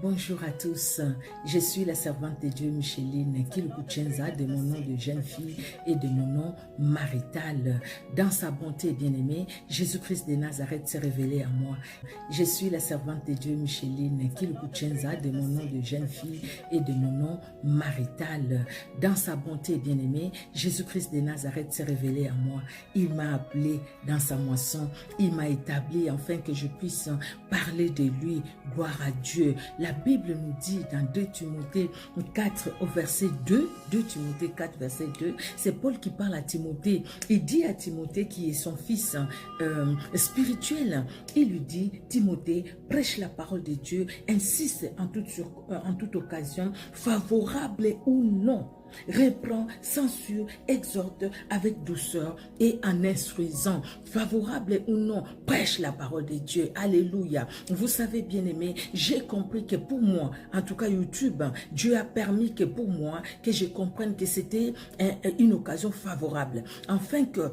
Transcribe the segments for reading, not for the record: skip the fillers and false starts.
Bonjour à tous, je suis la servante de Dieu Micheline Kilkuchenza, de mon nom de jeune fille et de mon nom marital. Dans sa bonté bien-aimée, Jésus-Christ de Nazareth s'est révélé à moi. Je suis la servante de Dieu Micheline Kilkuchenza, de mon nom de jeune fille et de mon nom marital. Dans sa bonté bien-aimée, Jésus-Christ de Nazareth s'est révélé à moi. Il m'a appelé dans sa moisson, il m'a établi afin que je puisse parler de lui. Gloire à Dieu. La Bible nous dit dans 2 Timothée 4 au verset 2, 2 Timothée 4 verset 2, c'est Paul qui parle à Timothée. Il dit à Timothée qui est son fils spirituel, il lui dit, Timothée, prêche la parole de Dieu, insiste en toute occasion, favorable ou non. Reprend, censure, exhorte avec douceur et en instruisant, favorable ou non, prêche la parole de Dieu. Alléluia. Vous savez, bien-aimé, j'ai compris que pour moi, en tout cas YouTube, Dieu a permis que pour moi, que je comprenne que c'était une occasion favorable, afin que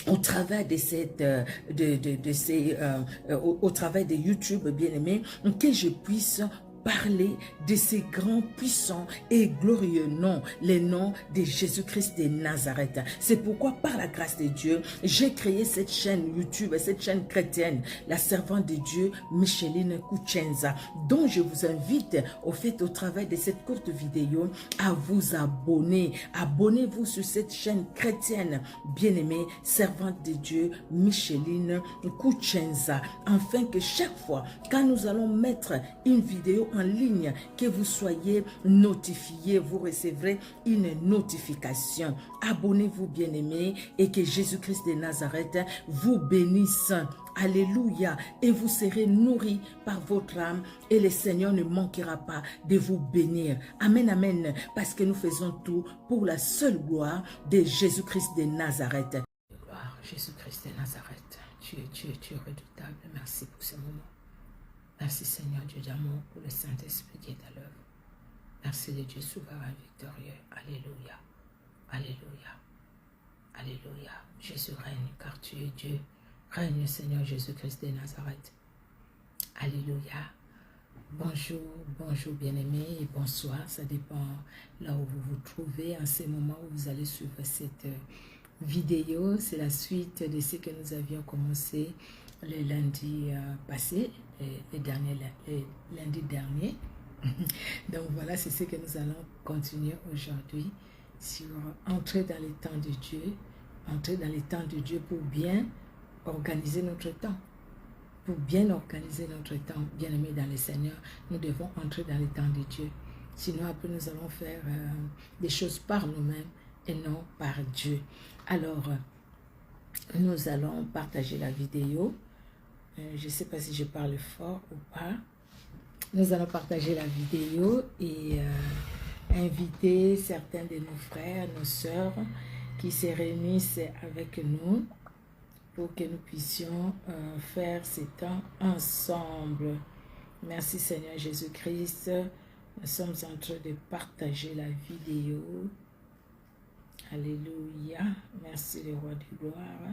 au travers de au travers de YouTube, bien-aimé, que je puisse parler de ces grands, puissants et glorieux noms, les noms de Jésus-Christ de Nazareth. C'est pourquoi, par la grâce de Dieu, j'ai créé cette chaîne YouTube, cette chaîne chrétienne, la servante de Dieu, Micheline Kuchenza, dont je vous invite, au fait, au travers de cette courte vidéo, à vous abonner. Abonnez-vous sur cette chaîne chrétienne, bien-aimée, servante de Dieu, Micheline Kuchenza, afin que chaque fois, quand nous allons mettre une vidéo en ligne, que vous soyez notifiés, vous recevrez une notification. Abonnez-vous, bien-aimés, et que Jésus-Christ de Nazareth vous bénisse. Alléluia. Et vous serez nourris par votre âme et le Seigneur ne manquera pas de vous bénir. Amen, amen. Parce que nous faisons tout pour la seule gloire de Jésus-Christ de Nazareth. Gloire, Jésus-Christ de Nazareth. Tu es redoutable. Merci pour ce moment. Merci Seigneur Dieu d'amour pour le Saint-Esprit qui est à l'œuvre. Merci de Dieu souverain victorieux. Alléluia. Alléluia. Alléluia. Jésus règne car tu es Dieu. Règne Seigneur Jésus-Christ de Nazareth. Alléluia. Bonjour, bonjour bien-aimés et bonsoir. Ça dépend là où vous vous trouvez en ce moment où vous allez suivre cette vidéo. C'est la suite de ce que nous avions commencé le lundi passé, le lundi dernier. Donc voilà, c'est ce que nous allons continuer aujourd'hui sur entrer dans les temps de Dieu, entrer dans les temps de Dieu pour bien organiser notre temps. Pour bien organiser notre temps, bien aimé dans le Seigneur, nous devons entrer dans les temps de Dieu. Sinon après nous allons faire des choses par nous-mêmes et non par Dieu. Alors, nous allons partager la vidéo. Je ne sais pas si je parle fort ou pas. Nous allons partager la vidéo et inviter certains de nos frères, nos sœurs qui se réunissent avec nous pour que nous puissions faire ces temps ensemble. Merci Seigneur Jésus-Christ. Nous sommes en train de partager la vidéo. Alléluia. Merci le roi du gloire.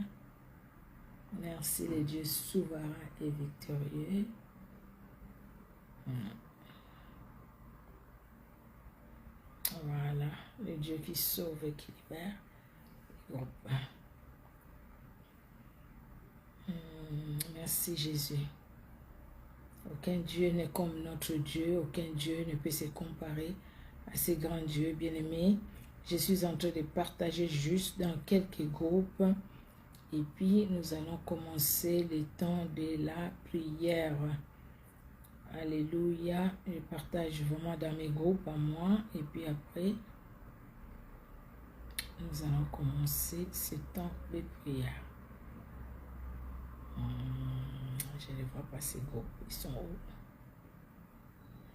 Merci le Dieu souverain et victorieux. Voilà, le Dieu qui sauve et qui libère. Merci Jésus. Aucun Dieu n'est comme notre Dieu. Aucun Dieu ne peut se comparer à ces grands dieux bien-aimés. Je suis en train de partager juste dans quelques groupes. Et puis, nous allons commencer le temps de la prière. Alléluia. Je partage vraiment dans mes groupes à moi. Et puis après, nous allons commencer ce temps de prière. Je ne vois pas ces groupes. Ils sont où?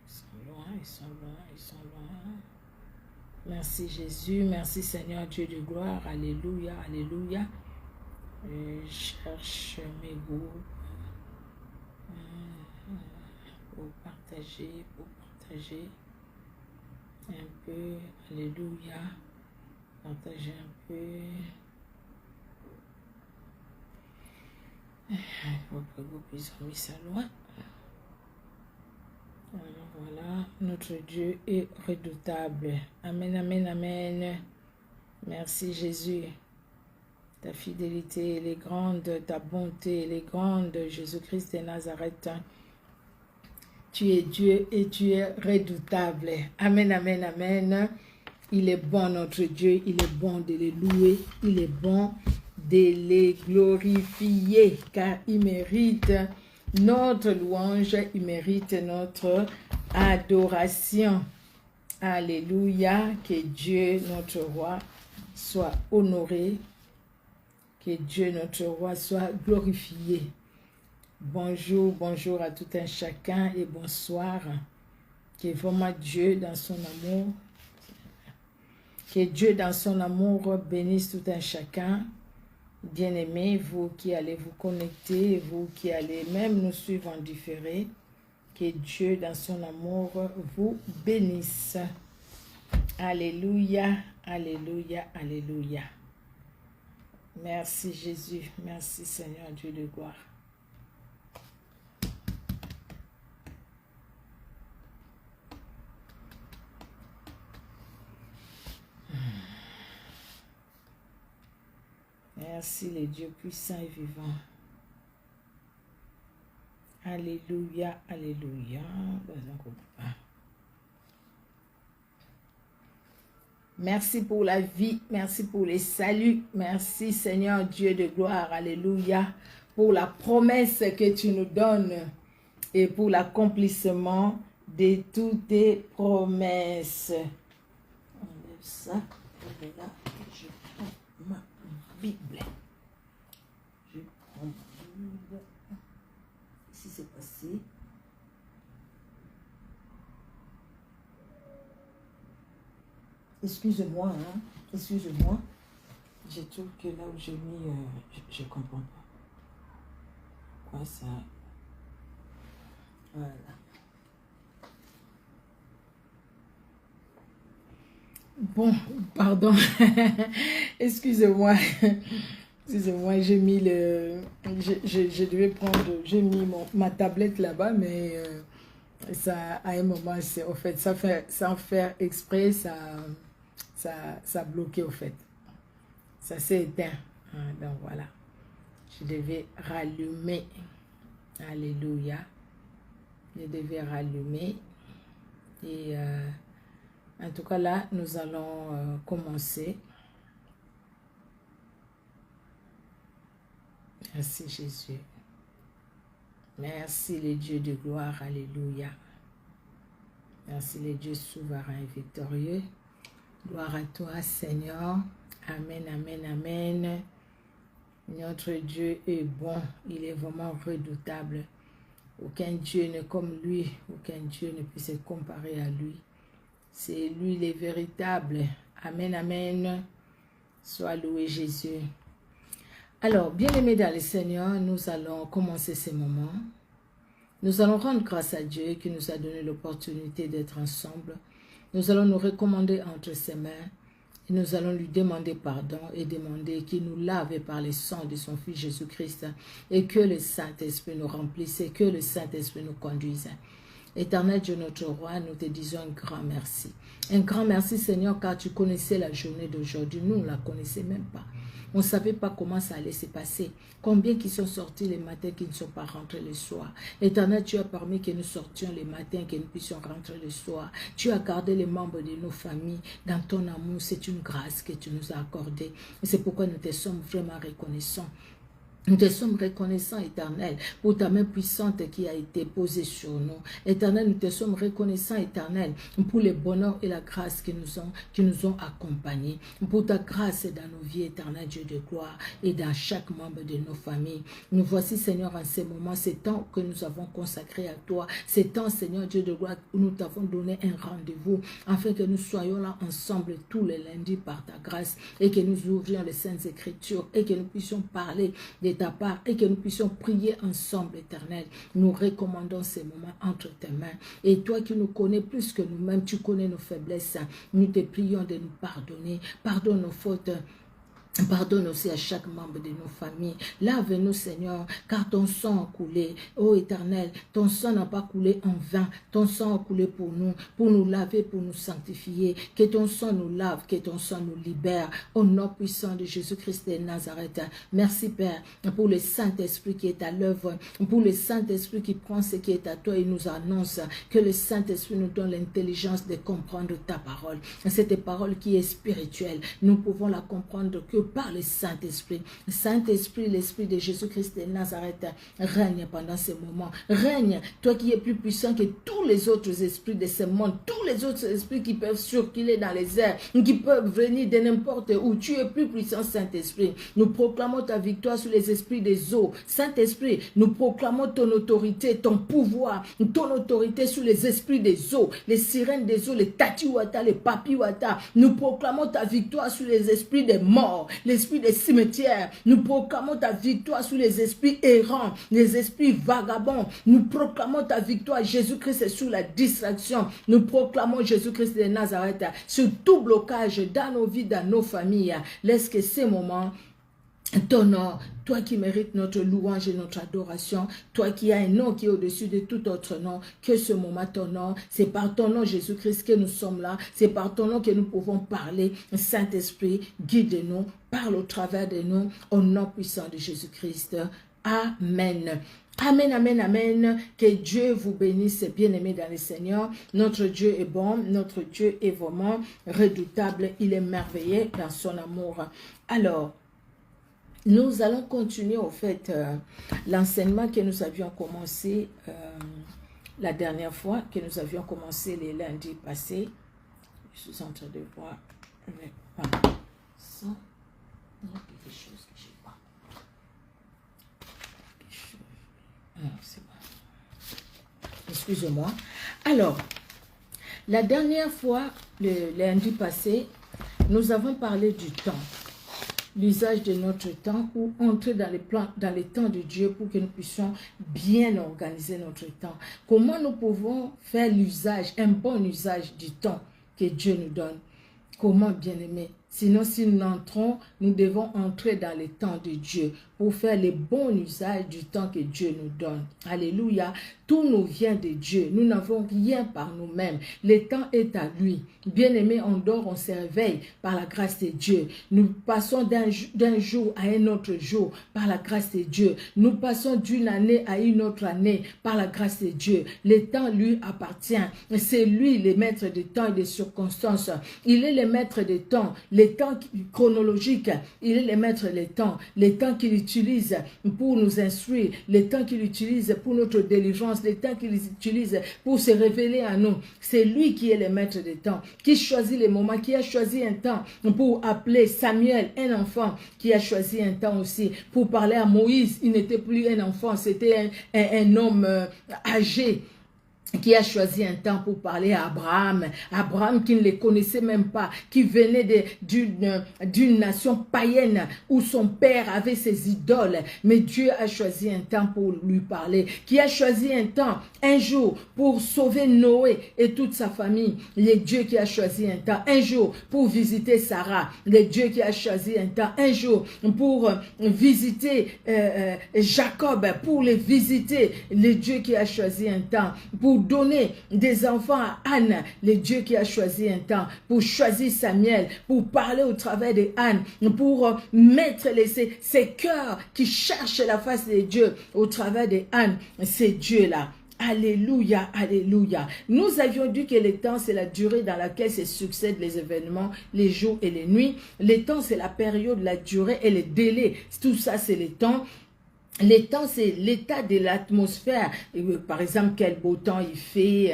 Ils sont loin, ils sont loin, ils sont loin. Merci Jésus. Merci Seigneur Dieu de gloire. Alléluia, alléluia. Je cherche mes groupes pour partager un peu. Alléluia. Partager un peu. Votre groupe, ils ont mis ça loin. Voilà, notre Dieu est redoutable. Amen, amen, amen. Merci Jésus. Ta fidélité, elle est grande, ta bonté, elle est grande. Jésus-Christ de Nazareth. Tu es Dieu et tu es redoutable. Amen, amen, amen. Il est bon notre Dieu, il est bon de le louer, il est bon de le glorifier car il mérite notre louange, il mérite notre adoration. Alléluia, que Dieu notre roi soit honoré, que Dieu notre roi soit glorifié. Bonjour, bonjour à tout un chacun et bonsoir. Que vraiment Dieu dans son amour, que Dieu dans son amour bénisse tout un chacun. Bien-aimés, vous qui allez vous connecter, vous qui allez même nous suivre en différé, que Dieu dans son amour vous bénisse. Alléluia, alléluia, alléluia. Merci Jésus, merci Seigneur Dieu de gloire. Merci les dieux puissants et vivants. Alléluia, alléluia. Merci pour la vie, merci pour les saluts, merci Seigneur Dieu de gloire, alléluia, pour la promesse que tu nous donnes et pour l'accomplissement de toutes tes promesses. On enlève ça, et là, je prends ma Bible. Je prends ma Bible. Ici c'est passé. Excusez-moi, hein? Excusez-moi. Je trouve que là où j'ai mis, je ne comprends pas. Quoi ça? Voilà. Bon, pardon. Excusez-moi. Excusez-moi, j'ai mis le... Je devais prendre... J'ai mis ma tablette là-bas, mais ça, à un moment, c'est au fait, sans faire exprès, ça bloquait au fait. Ça s'est éteint. Donc voilà. Je devais rallumer. Alléluia. Je devais rallumer. Et en tout cas là, nous allons commencer. Merci Jésus. Merci les dieux de gloire. Alléluia. Merci les dieux souverains et victorieux. Gloire à toi Seigneur. Amen, amen, amen. Notre Dieu est bon. Il est vraiment redoutable. Aucun Dieu n'est comme lui. Aucun Dieu ne peut se comparer à lui. C'est lui le véritable. Amen, amen. Sois loué Jésus. Alors, bien-aimés dans le Seigneur, nous allons commencer ces moments. Nous allons rendre grâce à Dieu qui nous a donné l'opportunité d'être ensemble. Nous allons nous recommander entre ses mains et nous allons lui demander pardon et demander qu'il nous lave par le sang de son Fils Jésus-Christ et que le Saint-Esprit nous remplisse et que le Saint-Esprit nous conduise. Éternel Dieu notre roi, nous te disons un grand merci. Un grand merci Seigneur car tu connaissais la journée d'aujourd'hui. Nous, on ne la connaissait même pas. On ne savait pas comment ça allait se passer. Combien qui sont sortis les matins qui ne sont pas rentrés le soir. Éternel, tu as permis que nous sortions les matins, que nous puissions rentrer le soir. Tu as gardé les membres de nos familles dans ton amour. C'est une grâce que tu nous as accordée. Et c'est pourquoi nous te sommes vraiment reconnaissants. Nous te sommes reconnaissants, Éternel, pour ta main puissante qui a été posée sur nous. Éternel, nous te sommes reconnaissants, Éternel, pour le bonheur et la grâce qui nous ont accompagnés. Pour ta grâce dans nos vies, Éternel Dieu de gloire, et dans chaque membre de nos familles. Nous voici, Seigneur, en ces moments, ces temps que nous avons consacrés à toi. Ces temps, Seigneur Dieu de gloire, où nous t'avons donné un rendez-vous, afin que nous soyons là ensemble tous les lundis par ta grâce, et que nous ouvrions les Saintes Écritures, et que nous puissions parler de ta part et que nous puissions prier ensemble, Éternel. Nous recommandons ces moments entre tes mains. Et toi qui nous connais plus que nous-mêmes, tu connais nos faiblesses. Nous te prions de nous pardonner. Pardonne nos fautes. Pardonne aussi à chaque membre de nos familles. Lave-nous, Seigneur, car ton sang a coulé. Ô Éternel, ton sang n'a pas coulé en vain. Ton sang a coulé pour nous laver, pour nous sanctifier. Que ton sang nous lave, que ton sang nous libère. Au nom puissant de Jésus-Christ de Nazareth. Merci, Père, pour le Saint-Esprit qui est à l'œuvre, pour le Saint-Esprit qui prend ce qui est à toi et nous annonce. Que le Saint-Esprit nous donne l'intelligence de comprendre ta parole. Cette parole qui est spirituelle, nous pouvons la comprendre que par le Saint-Esprit. Saint-Esprit, l'Esprit de Jésus-Christ de Nazareth, règne pendant ces moments. Règne, toi qui es plus puissant que tous les autres esprits de ce monde, tous les autres esprits qui peuvent circuler dans les airs, qui peuvent venir de n'importe où. Tu es plus puissant, Saint-Esprit. Nous proclamons ta victoire sur les esprits des eaux. Saint-Esprit, nous proclamons ton autorité, ton pouvoir, ton autorité sur les esprits des eaux, les sirènes des eaux, les tatiwata, les papiwata. Nous proclamons ta victoire sur les esprits des morts, l'esprit des cimetières. Nous proclamons ta victoire sur les esprits errants, les esprits vagabonds. Nous proclamons ta victoire, Jésus-Christ, sur la distraction. Nous proclamons Jésus-Christ de Nazareth sur tout blocage dans nos vies, dans nos familles. Laisse que ces moments t'honore, toi qui mérites notre louange et notre adoration, toi qui as un nom qui est au-dessus de tout autre nom, que ce moment t'honore. C'est par ton nom, Jésus-Christ, que nous sommes là. C'est par ton nom que nous pouvons parler. Saint-Esprit, guide-nous, parle au travers de nous, au nom puissant de Jésus-Christ. Amen. Amen, amen, amen. Que Dieu vous bénisse, bien-aimés dans le Seigneur. Notre Dieu est bon, notre Dieu est vraiment redoutable. Il est merveilleux dans son amour. Alors, nous allons continuer au fait l'enseignement que nous avions commencé la dernière fois, que nous avions commencé les lundis passés. Je suis en train de voir. Ça, il y a quelque chose que je vois. C'est bon. Excusez-moi. Alors, la dernière fois, le lundi passé, nous avons parlé du temps. L'usage de notre temps pour entrer dans les temps de Dieu pour que nous puissions bien organiser notre temps. Comment nous pouvons faire l'usage, un bon usage du temps que Dieu nous donne. Comment, bien-aimés? Sinon, si nous entrons, nous devons entrer dans les temps de Dieu pour faire le bon usage du temps que Dieu nous donne. Alléluia. Tout nous vient de Dieu. Nous n'avons rien par nous-mêmes. Le temps est à lui. Bien-aimés, on dort, on se réveille par la grâce de Dieu. Nous passons d'un jour à un autre jour par la grâce de Dieu. Nous passons d'une année à une autre année par la grâce de Dieu. Le temps lui appartient. C'est lui le maître des temps et des circonstances. Il est le maître des temps. Les temps chronologiques, il est le maître des temps. Les temps qu'il utilise pour nous instruire. Les temps qu'il utilise pour notre délivrance. Les temps qu'il utilise pour se révéler à nous. C'est lui qui est le maître des temps. Qui choisit les moments, qui a choisi un temps pour appeler Samuel, un enfant, qui a choisi un temps aussi pour parler à Moïse. Il n'était plus un enfant, c'était un homme âgé, qui a choisi un temps pour parler à Abraham. Abraham qui ne les connaissait même pas, qui venait d'une nation païenne où son père avait ses idoles. Mais Dieu a choisi un temps pour lui parler. Qui a choisi un temps, un jour, pour sauver Noé et toute sa famille. Le Dieu qui a choisi un temps, un jour, pour visiter Sarah. Le Dieu qui a choisi un temps, un jour, pour visiter Jacob, pour les visiter. Le Dieu qui a choisi un temps, pour donner des enfants à Anne, le Dieu qui a choisi un temps, pour choisir Samuel, pour parler au travers de Anne, pour mettre ces cœurs qui cherchent la face de Dieu au travers de Anne, c'est Dieu-là. Alléluia, alléluia. Nous avions dit que le temps, c'est la durée dans laquelle se succèdent les événements, les jours et les nuits. Le temps, c'est la période, la durée et les délais. Tout ça, c'est le temps. Le temps, c'est l'état de l'atmosphère. Par exemple, quel beau temps il fait,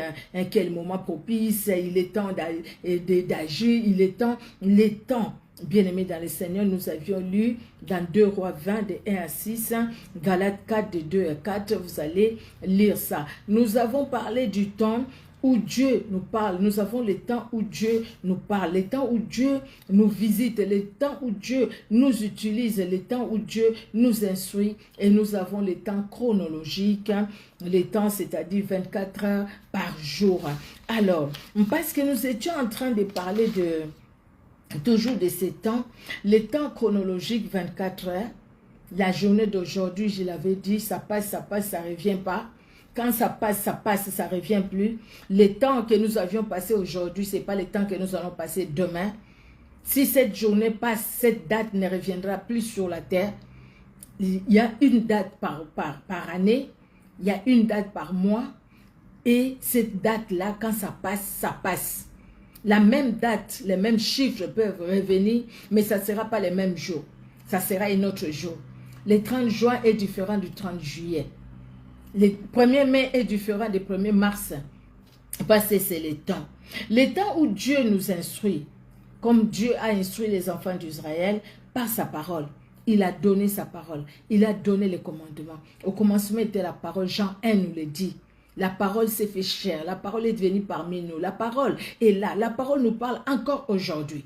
quel moment propice, il est temps d'agir, il est temps, les temps. Bien-aimés dans le Seigneur, nous avions lu dans 2 Rois 20, de 1 à 6, Galates 4, de 2 à 4, vous allez lire ça. Nous avons parlé du temps où Dieu nous parle. Nous avons le temps où Dieu nous parle, le temps où Dieu nous visite, le temps où Dieu nous utilise, le temps où Dieu nous instruit, et nous avons le temps chronologique, le temps, c'est-à-dire 24 heures par jour. Alors, parce que nous étions en train de parler toujours de ces temps, les temps chronologiques 24 heures, la journée d'aujourd'hui, je l'avais dit, ça passe, ça ne revient pas. Quand ça passe, ça ne revient plus. Les temps que nous avions passés aujourd'hui, ce n'est pas les temps que nous allons passer demain. Si cette journée passe, cette date ne reviendra plus sur la terre. Il y a une date par année, il y a une date par mois, et cette date-là, quand ça passe, ça passe. La même date, les mêmes chiffres peuvent revenir, mais ça ne sera pas les mêmes jours. Ça sera un autre jour. Le 30 juin est différent du 30 juillet. Le 1er mai est différent du 1er mars. Parce que c'est le temps. Le temps où Dieu nous instruit, comme Dieu a instruit les enfants d'Israël par sa parole. Il a donné sa parole. Il a donné les commandements. Au commencement était la parole. Jean 1 nous le dit. La parole s'est fait chair. La parole est venue parmi nous. La parole est là. La parole nous parle encore aujourd'hui.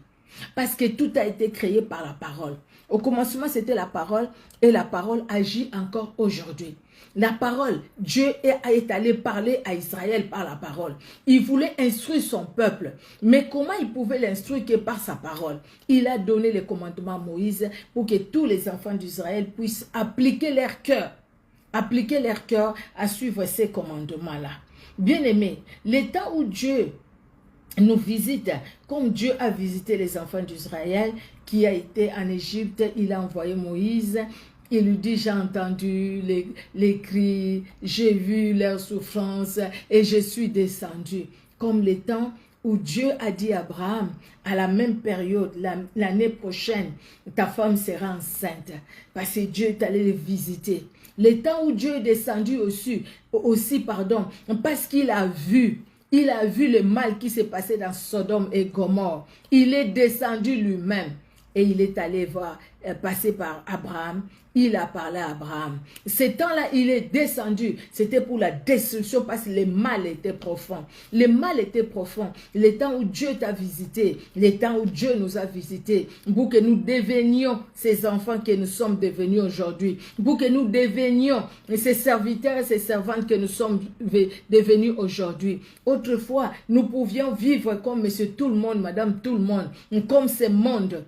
Parce que tout a été créé par la parole. Au commencement, c'était la parole et la parole agit encore aujourd'hui. La parole, Dieu est allé parler à Israël par la parole. Il voulait instruire son peuple. Mais comment il pouvait l'instruire que par sa parole? Il a donné les commandements à Moïse pour que tous les enfants d'Israël puissent appliquer leur cœur. Appliquer leur cœur à suivre ces commandements-là. Bien-aimés, le temps où Dieu nous visite, comme Dieu a visité les enfants d'Israël, qui a été en Égypte, il a envoyé Moïse. Il lui dit, j'ai entendu les cris, j'ai vu leurs souffrances et je suis descendu. Comme le temps où Dieu a dit à Abraham, à la même période, l'année prochaine, ta femme sera enceinte. Parce que Dieu est allé les visiter. Le temps où Dieu est descendu aussi parce qu'il a vu. Il a vu le mal qui s'est passé dans Sodome et Gomorrhe. Il est descendu lui-même et il est allé passer par Abraham. Il a parlé à Abraham. Ce temps-là, il est descendu. C'était pour la destruction parce que le mal était profond. Le mal était profond. Le temps où Dieu t'a visité, le temps où Dieu nous a visités, pour que nous devenions ces enfants que nous sommes devenus aujourd'hui, pour que nous devenions ces serviteurs et ces servantes que nous sommes devenus aujourd'hui. Autrefois, nous pouvions vivre comme monsieur tout le monde, madame tout le monde, comme ce monde.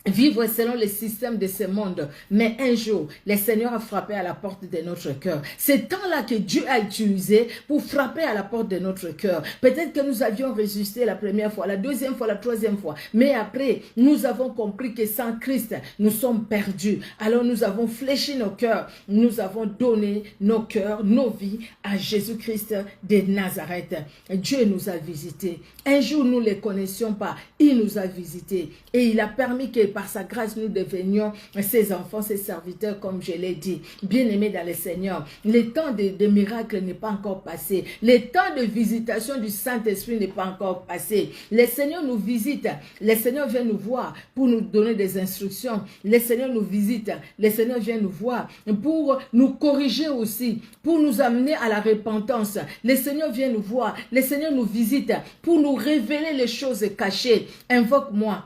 Vivre selon le système de ce monde. Mais un jour, le Seigneur a frappé à la porte de notre cœur. C'est ce temps-là que Dieu a utilisé pour frapper à la porte de notre cœur. Peut-être que nous avions résisté la première fois, la deuxième fois, la troisième fois. Mais après, nous avons compris que sans Christ, nous sommes perdus. Alors nous avons fléchi nos cœurs. Nous avons donné nos cœurs, nos vies à Jésus-Christ de Nazareth. Dieu nous a visités. Un jour, nous ne les connaissions pas. Il nous a visités. Et il a permis que par sa grâce, nous devenions ses enfants, ses serviteurs, comme je l'ai dit. Bien-aimés dans le Seigneur, le temps de miracles n'est pas encore passé. Le temps de visitation du Saint-Esprit n'est pas encore passé. Le Seigneur nous visite. Le Seigneur vient nous voir pour nous donner des instructions. Le Seigneur nous visite. Le Seigneur vient nous voir pour nous corriger aussi, pour nous amener à la repentance. Le Seigneur vient nous voir. Le Seigneur nous visite pour nous révéler les choses cachées. Invoque-moi.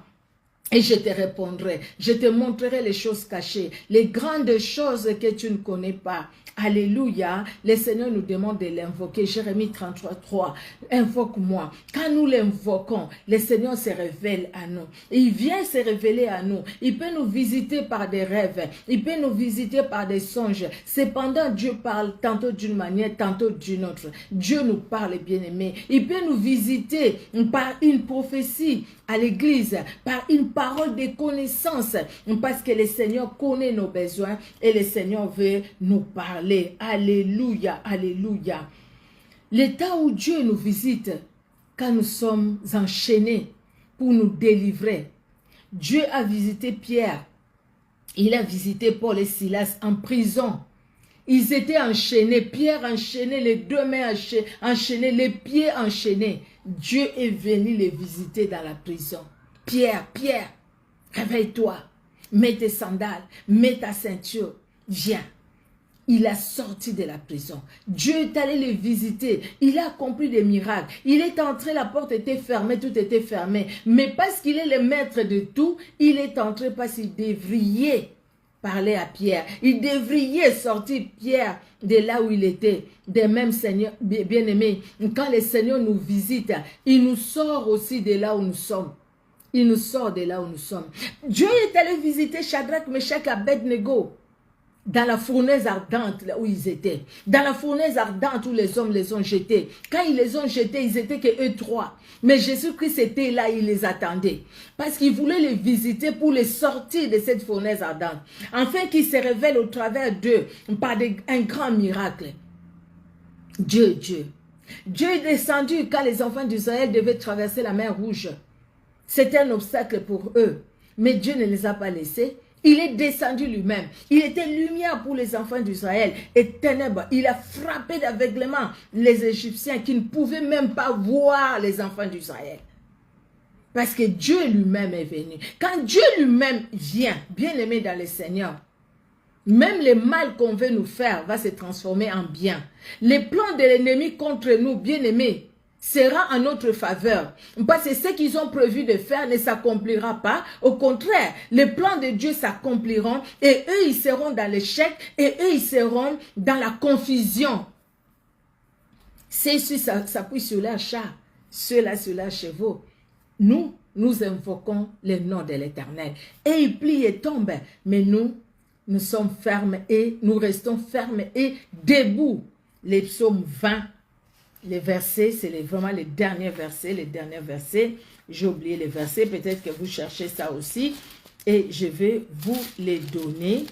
Et je te répondrai, je te montrerai les choses cachées, les grandes choses que tu ne connais pas. Alléluia, le Seigneur nous demande de l'invoquer. Jérémie 33:3, invoque-moi. Quand nous l'invoquons, le Seigneur se révèle à nous. Il vient se révéler à nous. Il peut nous visiter par des rêves. Il peut nous visiter par des songes. Cependant, Dieu parle tantôt d'une manière, tantôt d'une autre. Dieu nous parle, bien-aimés. Il peut nous visiter par une prophétie à l'église, par une parole de connaissance, parce que le Seigneur connaît nos besoins et le Seigneur veut nous parler. Alléluia, alléluia. Le temps où Dieu nous visite, quand nous sommes enchaînés pour nous délivrer. Dieu a visité Pierre, il a visité Paul et Silas en prison. Ils étaient enchaînés, Pierre enchaîné, les deux mains enchaînées, les pieds enchaînés. Dieu est venu les visiter dans la prison. Pierre, réveille-toi, mets tes sandales, mets ta ceinture, viens. Il a sorti de la prison. Dieu est allé les visiter. Il a accompli des miracles. Il est entré, la porte était fermée, tout était fermé. Mais parce qu'il est le maître de tout, il est entré parce qu'il devriait parler à Pierre. Il devriait sortir Pierre de là où il était. De même, Seigneur, bien-aimé, quand le Seigneur nous visite, il nous sort aussi de là où nous sommes. Il nous sort de là où nous sommes. Dieu est allé visiter Shadrach, Meshach et Abednego dans la fournaise ardente là où ils étaient. Dans la fournaise ardente où les hommes les ont jetés. Quand ils les ont jetés, ils étaient que eux trois. Mais Jésus-Christ était là, il les attendait. Parce qu'il voulait les visiter pour les sortir de cette fournaise ardente. Afin qu'ils se révèlent au travers d'eux par un grand miracle. Dieu est descendu quand les enfants d'Israël devaient traverser la mer Rouge. C'était un obstacle pour eux. Mais Dieu ne les a pas laissés. Il est descendu lui-même. Il était lumière pour les enfants d'Israël et ténèbres. Il a frappé d'aveuglement les Égyptiens qui ne pouvaient même pas voir les enfants d'Israël. Parce que Dieu lui-même est venu. Quand Dieu lui-même vient, bien-aimé dans le Seigneur, même le mal qu'on veut nous faire va se transformer en bien. Les plans de l'ennemi contre nous, bien-aimés, sera en notre faveur. Parce que ce qu'ils ont prévu de faire ne s'accomplira pas. Au contraire, les plans de Dieu s'accompliront et eux, ils seront dans l'échec et eux, ils seront dans la confusion. Ceux-ci s'appuient sur leurs chars, ceux-là sur leurs chevaux. Nous invoquons le nom de l'Éternel. Et ils plient et tombent. Mais nous sommes fermes et nous restons fermes et debout. Les psaumes 20. Les versets, c'est vraiment les derniers versets. J'ai oublié les versets, peut-être que vous cherchez ça aussi. Et je vais vous les donner.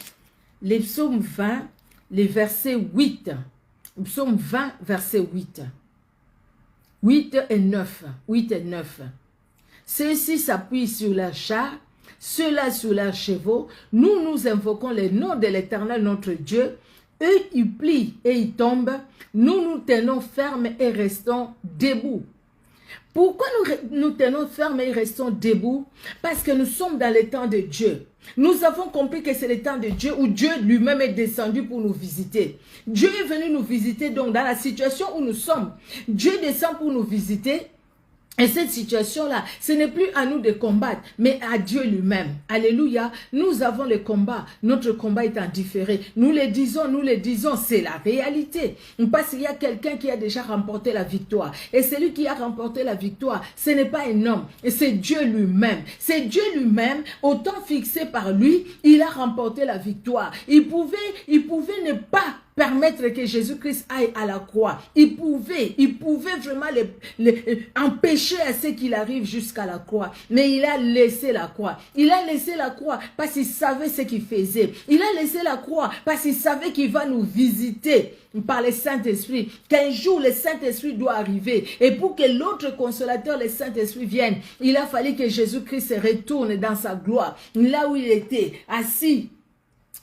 Les psaumes 20, les versets 8. Psaume 20, verset 8. 8 et 9. 8 et 9. Ceux-ci s'appuient sur leurs chars, ceux-là sur leurs chevaux. Nous invoquons le nom de l'Éternel, notre Dieu. Eux, ils plient et ils tombent. Nous tenons fermes et restons debout. Pourquoi nous tenons fermes et restons debout? Parce que nous sommes dans le temps de Dieu. Nous avons compris que c'est le temps de Dieu où Dieu lui-même est descendu pour nous visiter. Dieu est venu nous visiter donc dans la situation où nous sommes. Dieu descend pour nous visiter. Et cette situation-là, ce n'est plus à nous de combattre, mais à Dieu lui-même. Alléluia. Nous avons le combat. Notre combat est en différé. Nous le disons, c'est la réalité. Parce qu'il y a quelqu'un qui a déjà remporté la victoire. Et celui qui a remporté la victoire, ce n'est pas un homme, c'est Dieu lui-même. C'est Dieu lui-même, au temps fixé par lui, il a remporté la victoire. Il pouvait ne pas permettre que Jésus-Christ aille à la croix. Il pouvait vraiment empêcher à ce qu'il arrive jusqu'à la croix. Mais il a laissé la croix. Il a laissé la croix parce qu'il savait ce qu'il faisait. Il a laissé la croix parce qu'il savait qu'il va nous visiter par le Saint-Esprit. Qu'un jour, le Saint-Esprit doit arriver. Et pour que l'autre consolateur, le Saint-Esprit, vienne, il a fallu que Jésus-Christ se retourne dans sa gloire. Là où il était, assis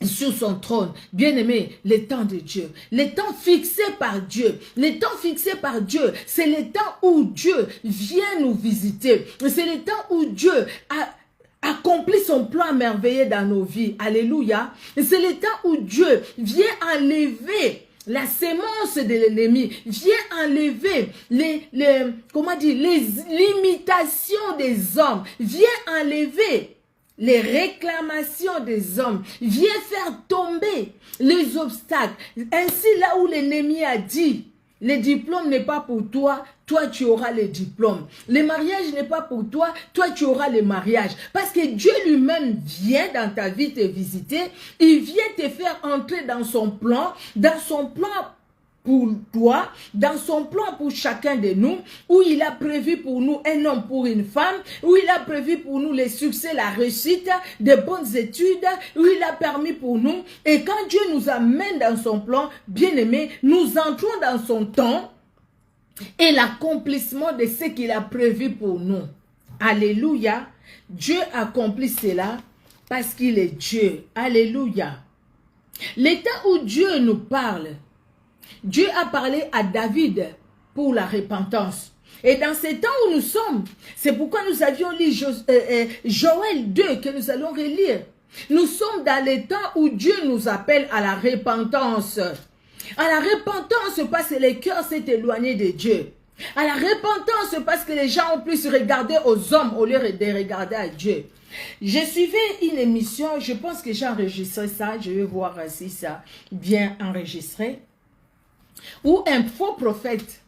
sur son trône. Bien-aimé, le temps de Dieu, le temps fixé par Dieu, le temps fixé par Dieu, c'est le temps où Dieu vient nous visiter. C'est le temps où Dieu a accompli son plan merveilleux dans nos vies. Alléluia. C'est le temps où Dieu vient enlever la sémence de l'ennemi, vient enlever les limitations des hommes, vient enlever les réclamations des hommes, vient faire tomber les obstacles. Ainsi, là où l'ennemi a dit, le diplôme n'est pas pour toi, toi tu auras le diplôme. Le mariage n'est pas pour toi, toi tu auras le mariage. Parce que Dieu lui-même vient dans ta vie te visiter, il vient te faire entrer dans son plan pour toi, dans son plan pour chacun de nous, où il a prévu pour nous un homme pour une femme, où il a prévu pour nous le succès, la réussite, de bonnes études, où il a permis pour nous. Et quand Dieu nous amène dans son plan, bien-aimé, nous entrons dans son temps et l'accomplissement de ce qu'il a prévu pour nous. Alléluia. Dieu accomplit cela parce qu'il est Dieu. Alléluia. L'état où Dieu nous parle, Dieu a parlé à David pour la repentance. Et dans ces temps où nous sommes, c'est pourquoi nous avions lu Joël 2 que nous allons relire. Nous sommes dans les temps où Dieu nous appelle à la repentance. À la repentance parce que le cœur s'est éloigné de Dieu. À la repentance parce que les gens ont plus regardé aux hommes au lieu de regarder à Dieu. Je suivais une émission, je pense que j'ai enregistré ça, je vais voir si ça bien enregistré, où un faux prophète,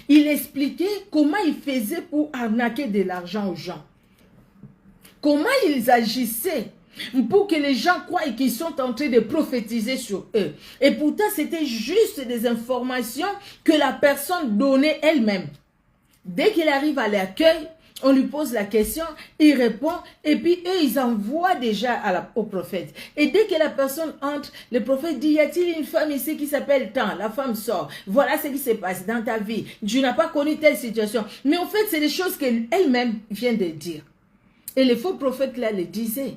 il expliquait comment il faisait pour arnaquer de l'argent aux gens. comment ils agissaient pour que les gens croient qu'ils sont en train de prophétiser sur eux. Et pourtant, c'était juste des informations que la personne donnait elle-même. Dès qu'il arrive à l'accueil, on lui pose la question, il répond, et puis eux, ils envoient déjà au prophète. Et dès que la personne entre, le prophète dit, y a-t-il une femme ici qui s'appelle tant? La femme sort. Voilà ce qui se passe dans ta vie. Tu n'as pas connu telle situation. Mais en fait, c'est des choses qu'elle-même vient de dire. Et les faux prophètes là le disaient.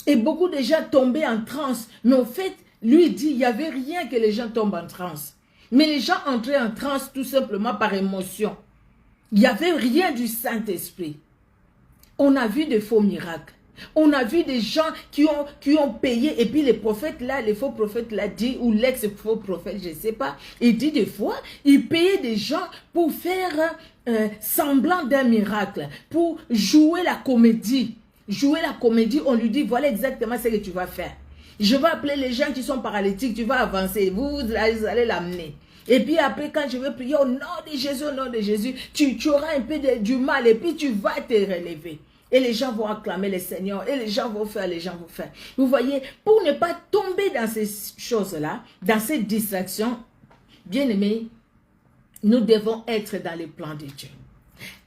Et beaucoup de gens tombaient en transe. Mais en fait, lui dit, il n'y avait rien que les gens tombent en transe. Mais les gens entraient en transe tout simplement par émotion. Il n'y avait rien du Saint-Esprit. On a vu de faux miracles. On a vu des gens qui ont payé. Et puis les prophètes là, les faux prophètes là dit, ou l'ex-faux prophète, je ne sais pas. Il dit des fois, il payait des gens pour faire semblant d'un miracle. Pour jouer la comédie. Jouer la comédie, on lui dit, voilà exactement ce que tu vas faire. Je vais appeler les gens qui sont paralytiques, tu vas avancer. Vous allez l'amener. Et puis après, quand je vais prier au nom de Jésus, tu auras un peu du mal et puis tu vas te relever. Et les gens vont acclamer le Seigneur et les gens vont faire, Vous voyez, pour ne pas tomber dans ces choses-là, dans ces distractions, bien aimés, nous devons être dans les plans de Dieu.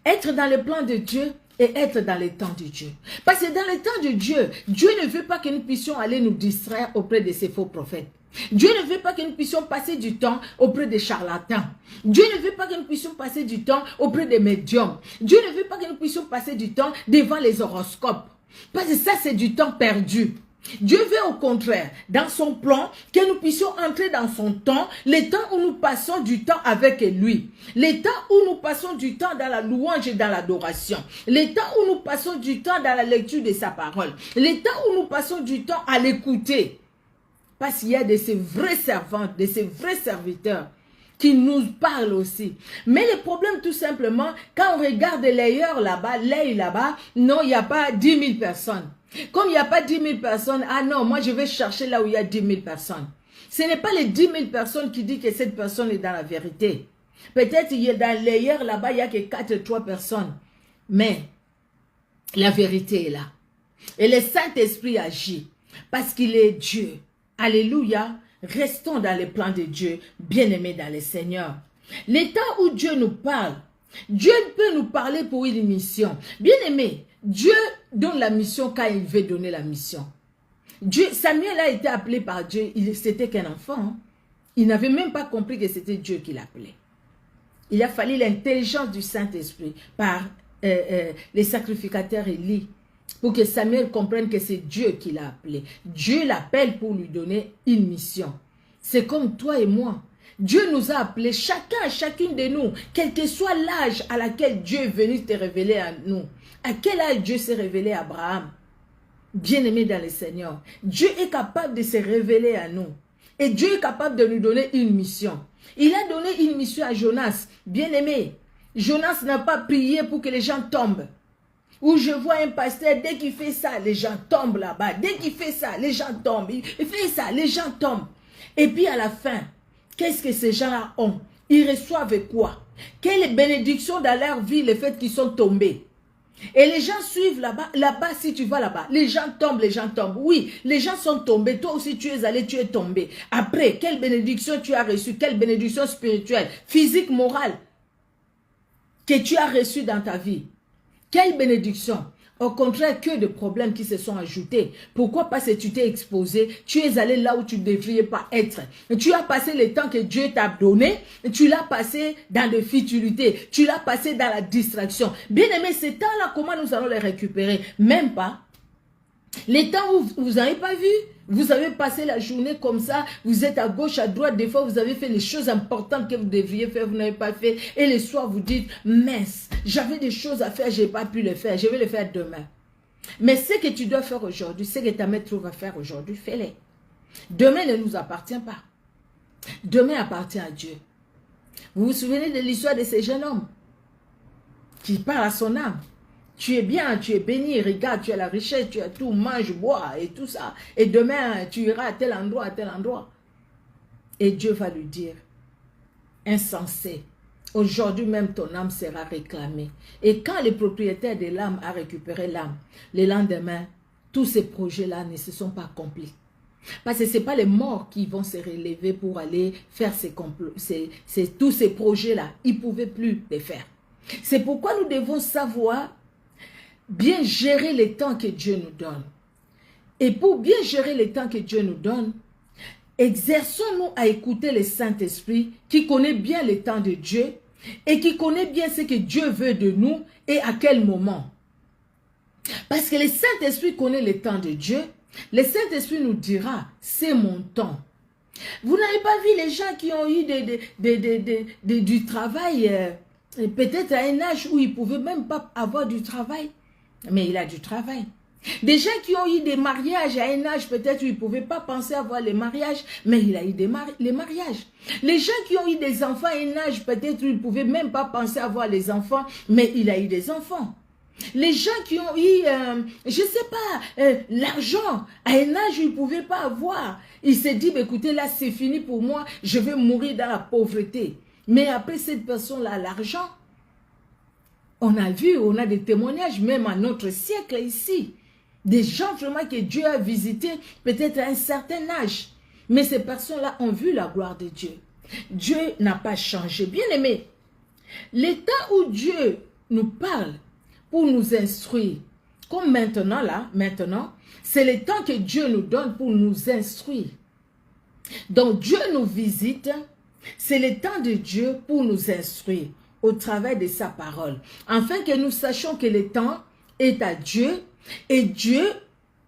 Être dans le plan de Dieu et être dans les temps de Dieu. Parce que dans les temps de Dieu, Dieu ne veut pas que nous puissions aller nous distraire auprès de ces faux prophètes. Dieu ne veut pas que nous puissions passer du temps auprès des charlatans. Dieu ne veut pas que nous puissions passer du temps auprès des médiums. Dieu ne veut pas que nous puissions passer du temps devant les horoscopes. Parce que ça, c'est du temps perdu. Dieu veut au contraire, dans son plan, que nous puissions entrer dans son temps, les temps où nous passons du temps avec lui, les temps où nous passons du temps dans la louange et dans l'adoration, les temps où nous passons du temps dans la lecture de sa parole, les temps où nous passons du temps à l'écouter. Parce qu'il y a de ces vrais servants, de ces vrais serviteurs qui nous parlent aussi. Mais le problème tout simplement, quand on regarde l'ailleurs là-bas, non, il n'y a pas 10 000 personnes. Comme il n'y a pas 10 000 personnes, ah non, moi je vais chercher là où il y a 10 000 personnes. Ce n'est pas les 10 000 personnes qui disent que cette personne est dans la vérité. Peut-être il y a dans l'ailleurs là-bas, il n'y a que 4-3 personnes. Mais la vérité est là. Et le Saint-Esprit agit parce qu'il est Dieu. Alléluia. Restons dans les plans de Dieu, bien-aimés dans le Seigneur. L'état où Dieu nous parle, Dieu peut nous parler pour une mission. Bien-aimés, Dieu donne la mission quand il veut donner la mission. Samuel a été appelé par Dieu, c'était qu'un enfant. Hein. Il n'avait même pas compris que c'était Dieu qui l'appelait. Il a fallu l'intelligence du Saint-Esprit par les sacrificateurs Élie pour que Samuel comprenne que c'est Dieu qui l'a appelé. Dieu l'appelle pour lui donner une mission. C'est comme toi et moi. Dieu nous a appelés, chacune de nous, quel que soit l'âge à laquelle Dieu est venu te révéler à nous. À quel âge Dieu s'est révélé à Abraham? Bien-aimé dans le Seigneur, Dieu est capable de se révéler à nous. Et Dieu est capable de nous donner une mission. Il a donné une mission à Jonas. Bien-aimé, Jonas n'a pas prié pour que les gens tombent. Où je vois un pasteur, dès qu'il fait ça, les gens tombent là-bas. Dès qu'il fait ça, les gens tombent. Il fait ça, les gens tombent. Et puis à la fin, qu'est-ce que ces gens-là ont? Ils reçoivent quoi? Quelle bénédiction dans leur vie, le fait qu'ils sont tombés? Et les gens suivent là-bas. Là-bas, si tu vas là-bas, les gens tombent, les gens tombent. Oui, les gens sont tombés. Toi aussi, tu es allé, tu es tombé. Après, quelle bénédiction tu as reçue? Quelle bénédiction spirituelle, physique, morale que tu as reçue dans ta vie? Quelle bénédiction! Au contraire, que de problèmes qui se sont ajoutés. Pourquoi? Parce que tu t'es exposé, tu es allé là où tu ne devrais pas être. Tu as passé le temps que Dieu t'a donné, tu l'as passé dans des futilités, tu l'as passé dans la distraction. Bien aimé, ces temps-là, comment nous allons les récupérer? Même pas. Les temps où vous n'avez pas vu, vous avez passé la journée comme ça, vous êtes à gauche, à droite, des fois vous avez fait les choses importantes que vous devriez faire, vous n'avez pas fait, et le soir vous dites, mince, j'avais des choses à faire, je n'ai pas pu le faire, je vais le faire demain. Mais ce que tu dois faire aujourd'hui, ce que ta maître va faire aujourd'hui, fais-les. Demain ne nous appartient pas. Demain appartient à Dieu. Vous vous souvenez de l'histoire de ce jeune homme qui parle à son âme? Tu es bien, tu es béni, regarde, tu as la richesse, tu as tout, mange, bois et tout ça. Et demain, tu iras à tel endroit, à tel endroit. Et Dieu va lui dire, insensé, Aujourd'hui même, ton âme sera réclamée. Et quand le propriétaire de l'âme a récupéré l'âme, le lendemain, tous ces projets-là ne se sont pas accomplis. Parce que ce n'est pas les morts qui vont se relever pour aller faire tous ces projets-là. Ils ne pouvaient plus les faire. C'est pourquoi nous devons savoir bien gérer les temps que Dieu nous donne. Et pour bien gérer les temps que Dieu nous donne, exerçons-nous à écouter le Saint-Esprit qui connaît bien les temps de Dieu et qui connaît bien ce que Dieu veut de nous et à quel moment. Parce que le Saint-Esprit connaît les temps de Dieu. Le Saint-Esprit nous dira, c'est mon temps. Vous n'avez pas vu les gens qui ont eu du travail, peut-être à un âge où ils ne pouvaient même pas avoir du travail, mais il a du travail. Des gens qui ont eu des mariages à un âge peut-être où ils ne pouvaient pas penser avoir les mariages, mais il a eu les mariages. Les gens qui ont eu des enfants à un âge peut-être où ils ne pouvaient même pas penser avoir les enfants, mais il a eu des enfants. Les gens qui ont eu, je ne sais pas, l'argent à un âge où ils ne pouvaient pas avoir. Il s'est dit, écoutez, là c'est fini pour moi, je vais mourir dans la pauvreté. Mais après cette personne-là, l'argent, on a vu, on a des témoignages, même à notre siècle ici. Des gens vraiment que Dieu a visités, peut-être à un certain âge. Mais ces personnes-là ont vu la gloire de Dieu. Dieu n'a pas changé. Bien aimé, le temps où Dieu nous parle pour nous instruire, comme maintenant là, c'est le temps que Dieu nous donne pour nous instruire. Donc Dieu nous visite, c'est le temps de Dieu pour nous instruire au travers de sa parole, afin que nous sachions que le temps est à Dieu et Dieu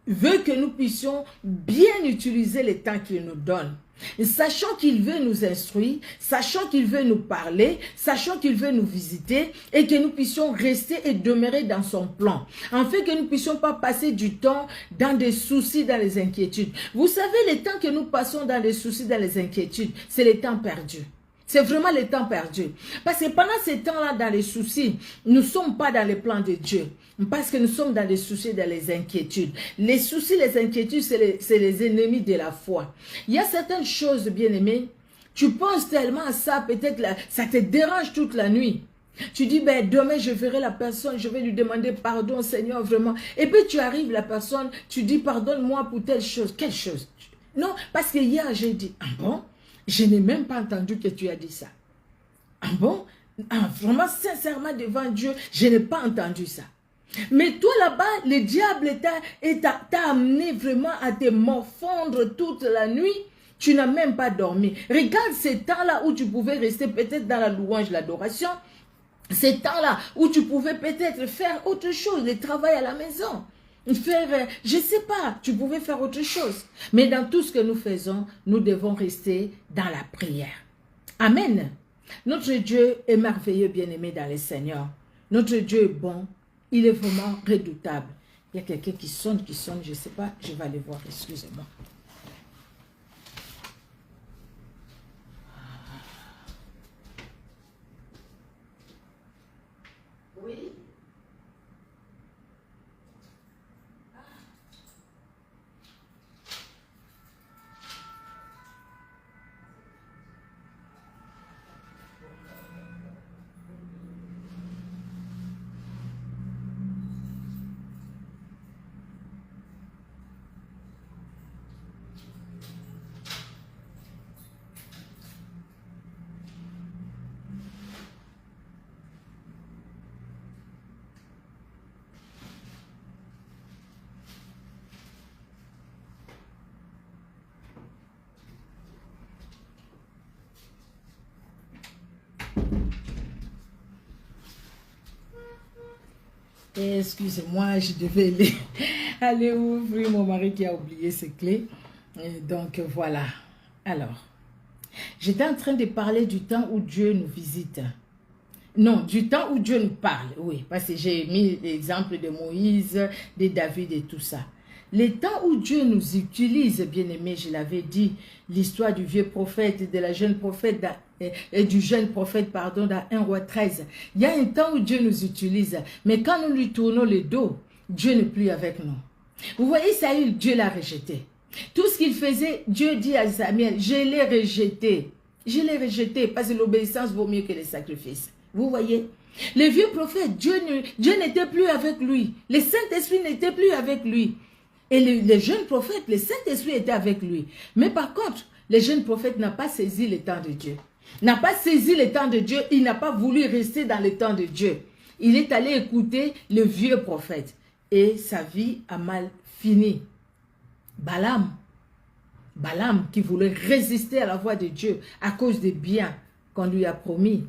veut que nous puissions bien utiliser le temps qu'il nous donne. Sachant qu'il veut nous instruire, sachant qu'il veut nous parler, sachant qu'il veut nous visiter et que nous puissions rester et demeurer dans son plan. Afin que nous ne puissions pas passer du temps dans des soucis, dans les inquiétudes. Vous savez, le temps que nous passons dans les soucis, dans les inquiétudes, c'est le temps perdu. C'est vraiment le temps perdu. Parce que pendant ces temps-là, dans les soucis, nous ne sommes pas dans les plans de Dieu. Parce que nous sommes dans les soucis, dans les inquiétudes. Les soucis, les inquiétudes, c'est les ennemis de la foi. Il y a certaines choses, bien-aimés, tu penses tellement à ça, peut-être ça te dérange toute la nuit. Tu dis, ben, demain je verrai la personne, je vais lui demander pardon, Seigneur, vraiment. Et puis tu arrives, la personne, tu dis, pardonne-moi pour telle chose. Quelle chose? Non, parce que hier, j'ai dit, ah bon? Je n'ai même pas entendu que tu as dit ça. Ah bon? Ah, vraiment, sincèrement, devant Dieu, je n'ai pas entendu ça. Mais toi là-bas, le diable t'a amené vraiment à te morfondre toute la nuit. Tu n'as même pas dormi. Regarde ces temps-là où tu pouvais rester peut-être dans la louange, l'adoration. Ces temps-là où tu pouvais peut-être faire autre chose, le travail à la maison. Faire, je ne sais pas, tu pouvais faire autre chose. Mais dans tout ce que nous faisons, nous devons rester dans la prière. Amen. Notre Dieu est merveilleux, bien-aimé dans le Seigneur. Notre Dieu est bon. Il est vraiment redoutable. Il y a quelqu'un qui sonne, je ne sais pas, je vais aller voir, excusez-moi. Oui. Excusez-moi, je devais aller ouvrir mon mari qui a oublié ses clés. Et donc voilà. Alors, j'étais en train de parler du temps où Dieu nous visite. Non, du temps où Dieu nous parle. Oui, parce que j'ai mis l'exemple de Moïse, de David et tout ça. Les temps où Dieu nous utilise, bien aimé, je l'avais dit, l'histoire du vieux prophète, de la jeune prophète, et du jeune prophète, pardon, dans 1 Roi 13. Il y a un temps où Dieu nous utilise, mais quand nous lui tournons le dos, Dieu n'est plus avec nous. Vous voyez, Saül, Dieu l'a rejeté. Tout ce qu'il faisait, Dieu dit à Samuel, je l'ai rejeté. Je l'ai rejeté parce que l'obéissance vaut mieux que les sacrifices. Vous voyez? Le vieux prophète, Dieu n'était plus avec lui. Le Saint-Esprit n'était plus avec lui. Et le jeune prophète, le Saint-Esprit était avec lui. Mais par contre, le jeune prophète n'a pas saisi le temps de Dieu. N'a pas saisi le temps de Dieu. Il n'a pas voulu rester dans le temps de Dieu. Il est allé écouter le vieux prophète. Et sa vie a mal fini. Balaam qui voulait résister à la voix de Dieu à cause des biens qu'on lui a promis.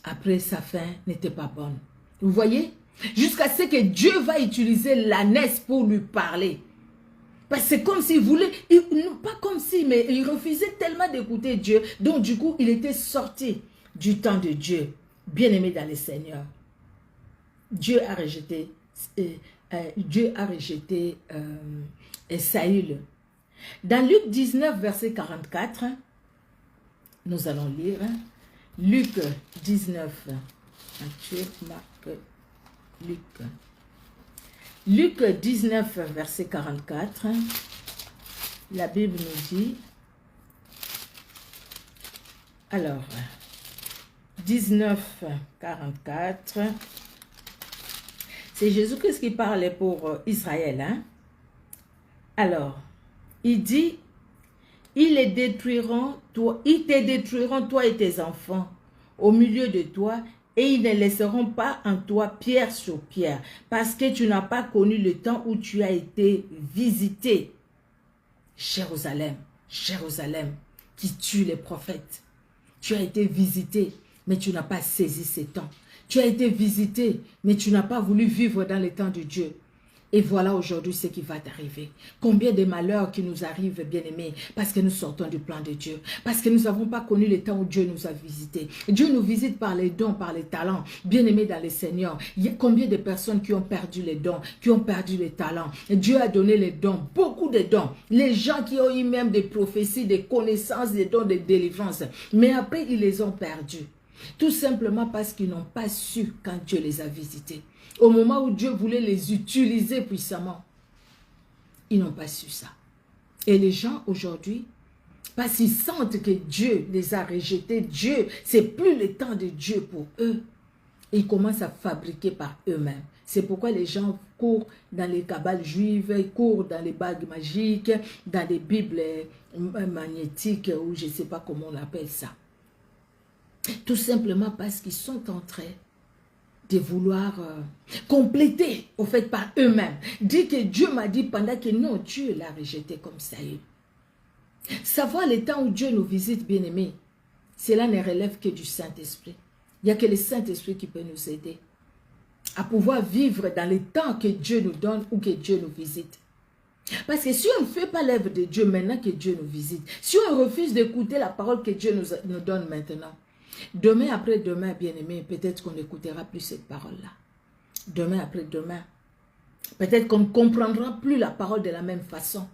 Après, sa fin n'était pas bonne. Vous voyez? Jusqu'à ce que Dieu va utiliser l'ânesse pour lui parler. Parce que c'est comme s'il voulait, pas comme si, mais il refusait tellement d'écouter Dieu. Donc du coup, il était sorti du temps de Dieu. Bien-aimé dans le Seigneur. Dieu a rejeté Saül. Dans Luc 19, verset 44, nous allons lire Luc 19, Luc 19, verset 44, la Bible nous dit, alors, 19, 44, c'est Jésus-Christ qui parlait pour Israël, hein? Alors, il dit, ils te détruiront, toi et tes enfants, au milieu de toi, et ils ne laisseront pas en toi pierre sur pierre, parce que tu n'as pas connu le temps où tu as été visité. Jérusalem, Jérusalem, qui tue les prophètes. Tu as été visité, mais tu n'as pas saisi ces temps. Tu as été visité, mais tu n'as pas voulu vivre dans les temps de Dieu. Et voilà aujourd'hui ce qui va t'arriver. Combien de malheurs qui nous arrivent, bien-aimés, parce que nous sortons du plan de Dieu. Parce que nous n'avons pas connu le temps où Dieu nous a visités. Dieu nous visite par les dons, par les talents. Bien-aimés dans le Seigneur, il y a combien de personnes qui ont perdu les dons, qui ont perdu les talents. Et Dieu a donné les dons, beaucoup de dons. Les gens qui ont eu même des prophéties, des connaissances, des dons de délivrance. Mais après, ils les ont perdus. Tout simplement parce qu'ils n'ont pas su quand Dieu les a visités. Au moment où Dieu voulait les utiliser puissamment, ils n'ont pas su ça. Et les gens aujourd'hui, parce qu'ils sentent que Dieu les a rejetés, Dieu, c'est plus le temps de Dieu pour eux. Ils commencent à fabriquer par eux-mêmes. C'est pourquoi les gens courent dans les cabales juives, ils courent dans les bagues magiques, dans les bibles magnétiques, ou je ne sais pas comment on appelle ça. Tout simplement parce qu'ils sont en train de vouloir compléter, au fait, par eux-mêmes. Dit que Dieu m'a dit pendant que non, Dieu l'a rejeté comme ça. Savoir le temps où Dieu nous visite, bien-aimés, cela ne relève que du Saint-Esprit. Il n'y a que le Saint-Esprit qui peut nous aider à pouvoir vivre dans le temps que Dieu nous donne ou que Dieu nous visite. Parce que si on ne fait pas l'œuvre de Dieu maintenant que Dieu nous visite, si on refuse d'écouter la parole que Dieu nous donne maintenant, demain après demain, bien-aimé, peut-être qu'on n'écoutera plus cette parole-là. Demain après demain, peut-être qu'on ne comprendra plus la parole de la même façon.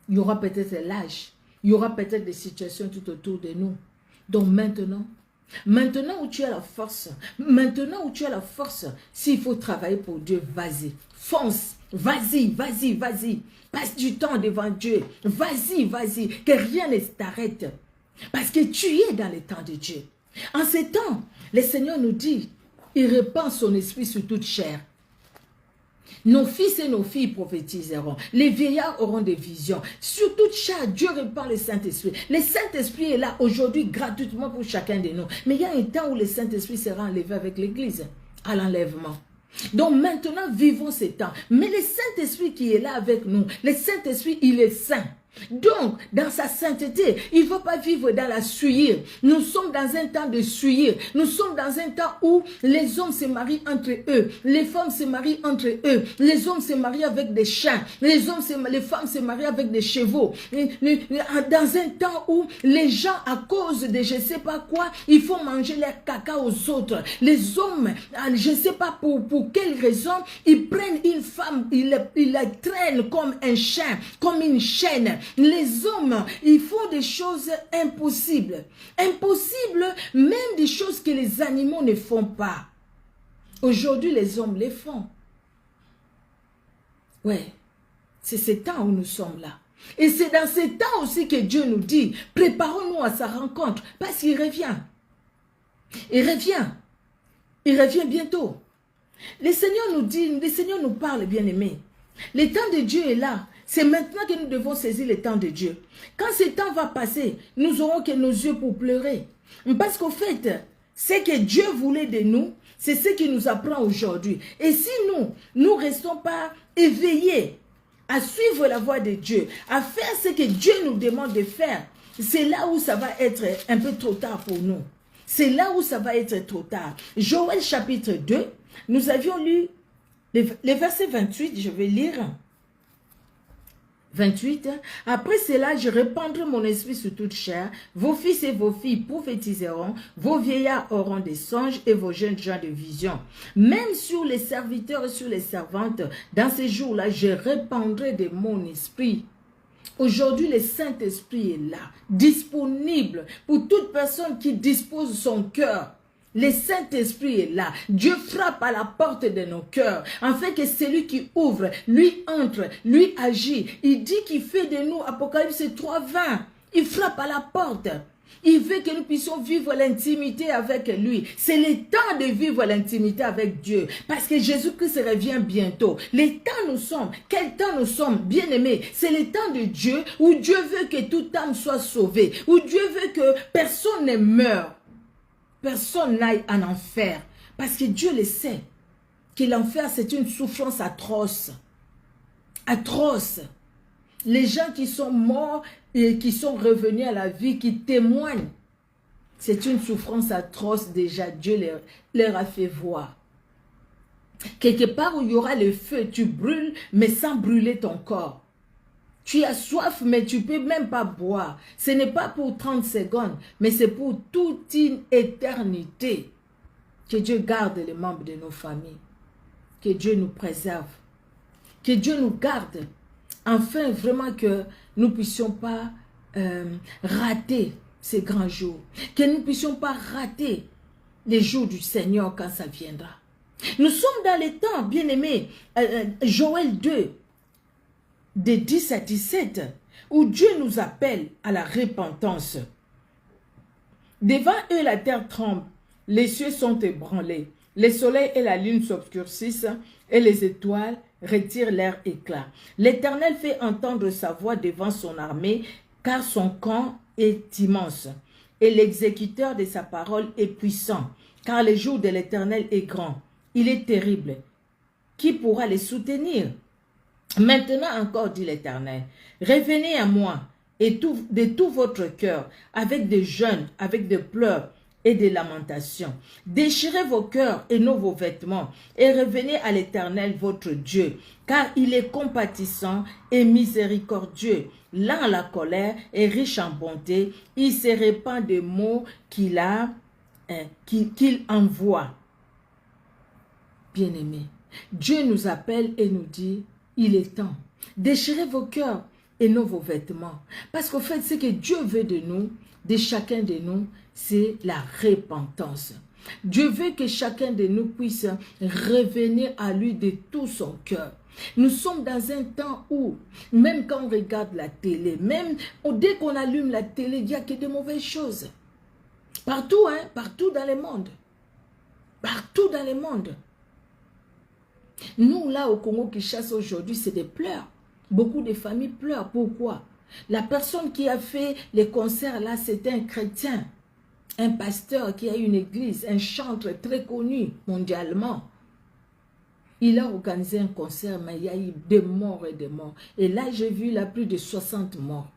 Il y aura peut-être l'âge, il y aura peut-être des situations tout autour de nous. Donc maintenant où tu as la force, s'il faut travailler pour Dieu, vas-y, fonce, vas-y, passe du temps devant Dieu, vas-y, que rien ne t'arrête. Parce que tu es dans le temps de Dieu. En ces temps, le Seigneur nous dit, il répand son esprit sur toute chair. Nos fils et nos filles prophétiseront. Les vieillards auront des visions. Sur toute chair, Dieu répand le Saint-Esprit. Le Saint-Esprit est là aujourd'hui gratuitement pour chacun de nous. Mais il y a un temps où le Saint-Esprit sera enlevé avec l'Église, à l'enlèvement. Donc maintenant, vivons ces temps. Mais le Saint-Esprit qui est là avec nous, le Saint-Esprit, il est saint. Donc, dans sa sainteté, il ne faut pas vivre dans la souillure. Nous sommes dans un temps de souillure. Nous sommes dans un temps où les hommes se marient entre eux, les femmes se marient entre eux, les hommes se marient avec des chiens, les femmes se marient avec des chevaux. Dans un temps où les gens, à cause de je ne sais pas quoi, ils font manger leur caca aux autres. Les hommes, je ne sais pas pour quelle raison, ils prennent une femme, ils la traînent comme un chien, comme une chaîne. Les hommes, ils font des choses impossibles. Impossibles, même des choses que les animaux ne font pas. Aujourd'hui, les hommes les font. Ouais, c'est ce temps où nous sommes là. Et c'est dans ces temps aussi que Dieu nous dit, préparons-nous à sa rencontre, parce qu'il revient. Il revient. Il revient bientôt. Le Seigneur nous dit, le Seigneur nous parle, bien-aimés. Le temps de Dieu est là. C'est maintenant que nous devons saisir le temps de Dieu. Quand ce temps va passer, nous aurons que nos yeux pour pleurer. Parce qu'au fait, ce que Dieu voulait de nous, c'est ce qu'il nous apprend aujourd'hui. Et si nous ne restons pas éveillés à suivre la voie de Dieu, à faire ce que Dieu nous demande de faire, c'est là où ça va être un peu trop tard pour nous. C'est là où ça va être trop tard. Joël chapitre 2, nous avions lu les versets 28, je vais lire. 28. Après cela, je répandrai mon esprit sur toute chair. Vos fils et vos filles prophétiseront. Vos vieillards auront des songes et vos jeunes gens de visions. Même sur les serviteurs et sur les servantes, dans ces jours-là, je répandrai de mon esprit. Aujourd'hui, le Saint-Esprit est là, disponible pour toute personne qui dispose son cœur. Le Saint-Esprit est là. Dieu frappe à la porte de nos cœurs, afin que celui qui ouvre, lui entre, lui agit. Il dit qu'il fait de nous, Apocalypse 3:20, il frappe à la porte. Il veut que nous puissions vivre l'intimité avec lui. C'est le temps de vivre l'intimité avec Dieu. Parce que Jésus-Christ revient bientôt. Les temps nous sommes. Quel temps nous sommes, bien-aimés? C'est le temps de Dieu où Dieu veut que toute âme soit sauvée. Où Dieu veut que personne ne meure. Personne n'aille en enfer. Parce que Dieu le sait. Que l'enfer, c'est une souffrance atroce. Atroce. Les gens qui sont morts et qui sont revenus à la vie, qui témoignent, c'est une souffrance atroce déjà. Dieu leur a fait voir. Quelque part où il y aura le feu, tu brûles, mais sans brûler ton corps. Tu as soif, mais tu ne peux même pas boire. Ce n'est pas pour 30 secondes, mais c'est pour toute une éternité. Que Dieu garde les membres de nos familles. Que Dieu nous préserve. Que Dieu nous garde. Enfin, vraiment que nous ne puissions pas rater ces grands jours. Que nous ne puissions pas rater les jours du Seigneur quand ça viendra. Nous sommes dans les temps, bien-aimés, Joël 2, de 10 à 17, où Dieu nous appelle à la repentance. Devant eux, la terre tremble, les cieux sont ébranlés, le soleil et la lune s'obscurcissent, et les étoiles retirent leur éclat. L'Éternel fait entendre sa voix devant son armée, car son camp est immense, et l'exécuteur de sa parole est puissant, car le jour de l'Éternel est grand, il est terrible. Qui pourra les soutenir? Maintenant encore, dit l'Éternel, revenez à moi et de tout votre cœur, avec des jeûnes, avec des pleurs et des lamentations. Déchirez vos cœurs et non vos vêtements, et revenez à l'Éternel votre Dieu, car il est compatissant et miséricordieux, lent à la colère et riche en bonté. Il se répand des mots qu'il envoie. Bien-aimés, Dieu nous appelle et nous dit, il est temps. Déchirez vos cœurs et non vos vêtements. Parce qu'au fait, ce que Dieu veut de nous, de chacun de nous, c'est la repentance. Dieu veut que chacun de nous puisse revenir à lui de tout son cœur. Nous sommes dans un temps où, même quand on regarde la télé, même dès qu'on allume la télé, il n'y a que de mauvaises choses. Partout, hein, partout dans le monde. Partout dans le monde. Nous, là, au Congo-Kinshasa, aujourd'hui, c'est des pleurs. Beaucoup de familles pleurent. Pourquoi? La personne qui a fait les concerts, là, c'était un chrétien. Un pasteur qui a une église, un chantre très connu mondialement. Il a organisé un concert, mais il y a eu des morts et des morts. Et là, j'ai vu là, plus de 60 morts.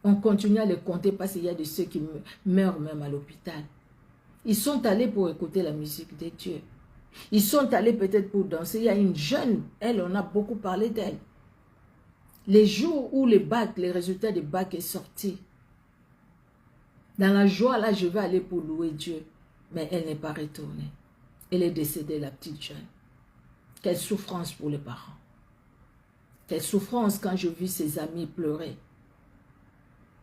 On continue à les compter parce qu'il y a de ceux qui meurent même à l'hôpital. Ils sont allés pour écouter la musique de Dieu. Ils sont allés peut-être pour danser. Il y a une jeune, elle, on a beaucoup parlé d'elle. Les jours où les résultats des bacs est sorti. Dans la joie, là, je vais aller pour louer Dieu. Mais elle n'est pas retournée. Elle est décédée, la petite jeune. Quelle souffrance pour les parents. Quelle souffrance quand je vis ses amis pleurer.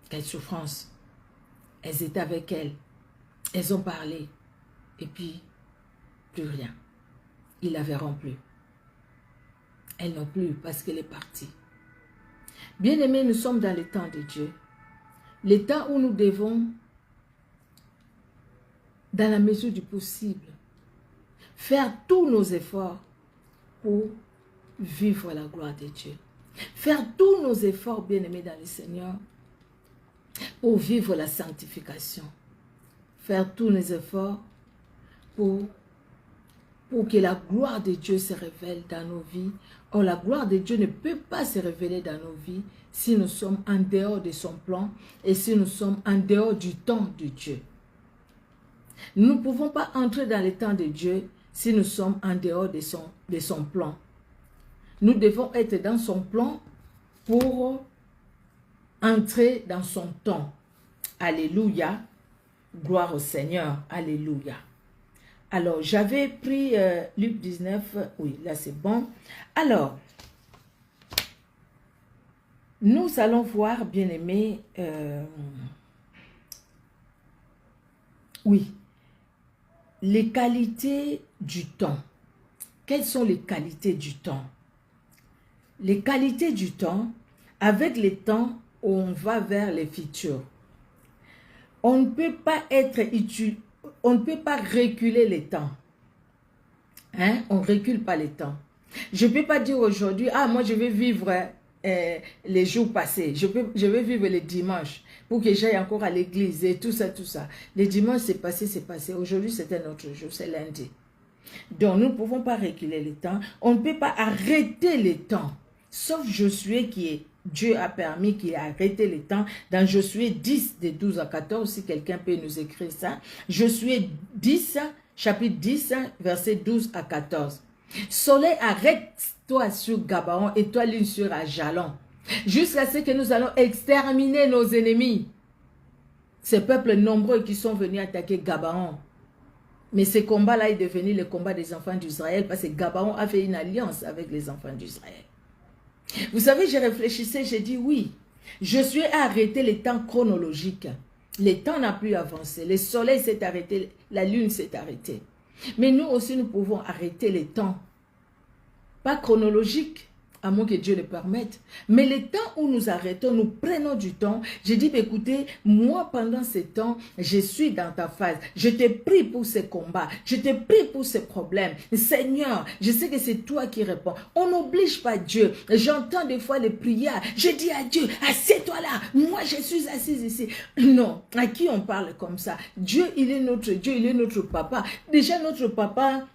Quelle souffrance. Elles étaient avec elle. Elles ont parlé. Et puis, plus rien. Ils la verront plus. Elle non plus parce qu'elle est partie. Bien-aimés, nous sommes dans le temps de Dieu. Le temps où nous devons, dans la mesure du possible, faire tous nos efforts pour vivre la gloire de Dieu. Faire tous nos efforts, bien-aimés dans le Seigneur, pour vivre la sanctification. Faire tous nos efforts pour que la gloire de Dieu se révèle dans nos vies. Or, la gloire de Dieu ne peut pas se révéler dans nos vies si nous sommes en dehors de son plan et si nous sommes en dehors du temps de Dieu. Nous ne pouvons pas entrer dans le temps de Dieu si nous sommes en dehors de son plan. Nous devons être dans son plan pour entrer dans son temps. Alléluia. Gloire au Seigneur. Alléluia. Alors, j'avais pris Luc 19. Oui, là c'est bon. Alors, nous allons voir, bien-aimés, oui, les qualités du temps. Quelles sont les qualités du temps? Les qualités du temps, avec le temps, on va vers les futurs. On ne peut pas être utile, on ne peut pas reculer le temps. Hein? On ne recule pas le temps. Je ne peux pas dire aujourd'hui, ah, moi je vais vivre les jours passés. Je vais vivre les dimanches pour que j'aille encore à l'église et tout ça, tout ça. Les dimanches, c'est passé, c'est passé. Aujourd'hui, c'est un autre jour, c'est lundi. Donc, nous ne pouvons pas reculer le temps. On ne peut pas arrêter le temps. Sauf Josué qui est, Dieu a permis qu'il ait arrêté le temps. Dans Josué 10, de 12 à 14, si quelqu'un peut nous écrire ça. Josué 10, chapitre 10, verset 12 à 14. Soleil, arrête-toi sur Gabaon et toi lune sur Ajalon. Jusqu'à ce que nous allons exterminer nos ennemis. Ces peuples nombreux qui sont venus attaquer Gabaon. Mais ce combat-là est devenu le combat des enfants d'Israël parce que Gabaon a fait une alliance avec les enfants d'Israël. Vous savez, j'ai réfléchissé, j'ai dit oui. Josué a arrêté les temps chronologiques. Le temps n'a plus avancé. Le soleil s'est arrêté, la lune s'est arrêtée. Mais nous aussi, nous pouvons arrêter les temps. Pas chronologiques, à moins que Dieu le permette. Mais le temps où nous arrêtons, nous prenons du temps. J'ai dit, écoutez, moi, pendant ce temps, je suis dans ta phase. Je te prie pour ces combats. Je te prie pour ces problèmes. Seigneur, je sais que c'est toi qui réponds. On n'oblige pas Dieu. J'entends des fois les prières. Je dis à Dieu, assieds-toi là. Moi, je suis assise ici. Non, à qui on parle comme ça? Dieu, il est notre Dieu, il est notre papa. Déjà, notre papa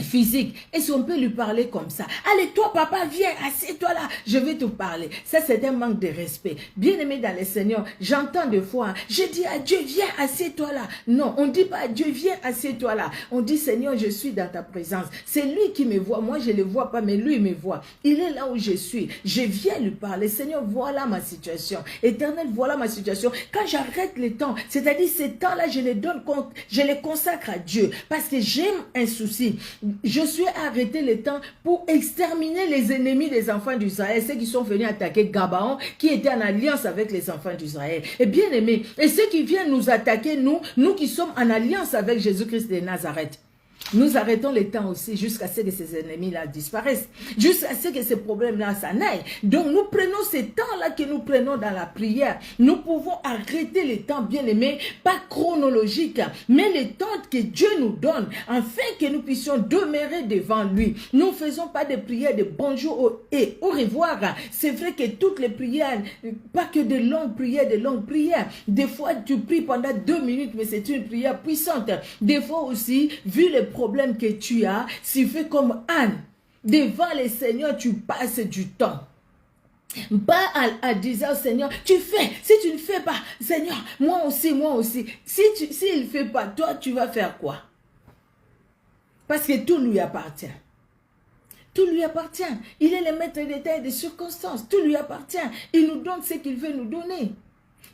physique. Est-ce qu'on peut lui parler comme ça? Allez, toi, papa, viens, assieds-toi là, je vais te parler. Ça, c'est un manque de respect. Bien-aimé dans le Seigneur, j'entends des fois, je dis à Dieu, viens, assieds-toi là. Non, on ne dit pas à Dieu, viens, assieds-toi là. On dit, Seigneur, je suis dans ta présence. C'est lui qui me voit. Moi, je ne le vois pas, mais lui me voit. Il est là où je suis. Je viens lui parler. Seigneur, voilà ma situation. Éternel, voilà ma situation. Quand j'arrête le temps, c'est-à-dire ces temps-là, je les donne compte, je les consacre à Dieu parce que j'aime un souci. Josué a arrêté le temps pour exterminer les ennemis des enfants d'Israël, ceux qui sont venus attaquer Gabaon, qui était en alliance avec les enfants d'Israël. Et bien aimés, et ceux qui viennent nous attaquer, nous qui sommes en alliance avec Jésus-Christ de Nazareth. Nous arrêtons le temps aussi jusqu'à ce que ces ennemis-là disparaissent, jusqu'à ce que ces problèmes-là s'en aillent. Donc nous prenons ces temps-là que nous prenons dans la prière. Nous pouvons arrêter les temps, bien aimés, pas chronologiques, mais les temps que Dieu nous donne, afin que nous puissions demeurer devant lui. Nous ne faisons pas de prières de bonjour et au revoir. C'est vrai que toutes les prières, pas que de longues prières, Des fois, tu pries pendant 2 minutes, mais c'est une prière puissante. Des fois aussi, vu les problème que tu as, si fais comme Anne, devant le Seigneur, tu passes du temps. Pas à dire au Seigneur, tu fais, si tu ne fais pas, Seigneur, moi aussi. S'il ne fait pas, toi, tu vas faire quoi? Parce que tout lui appartient. Tout lui appartient. Il est le maître des temps et des circonstances. Tout lui appartient. Il nous donne ce qu'il veut nous donner.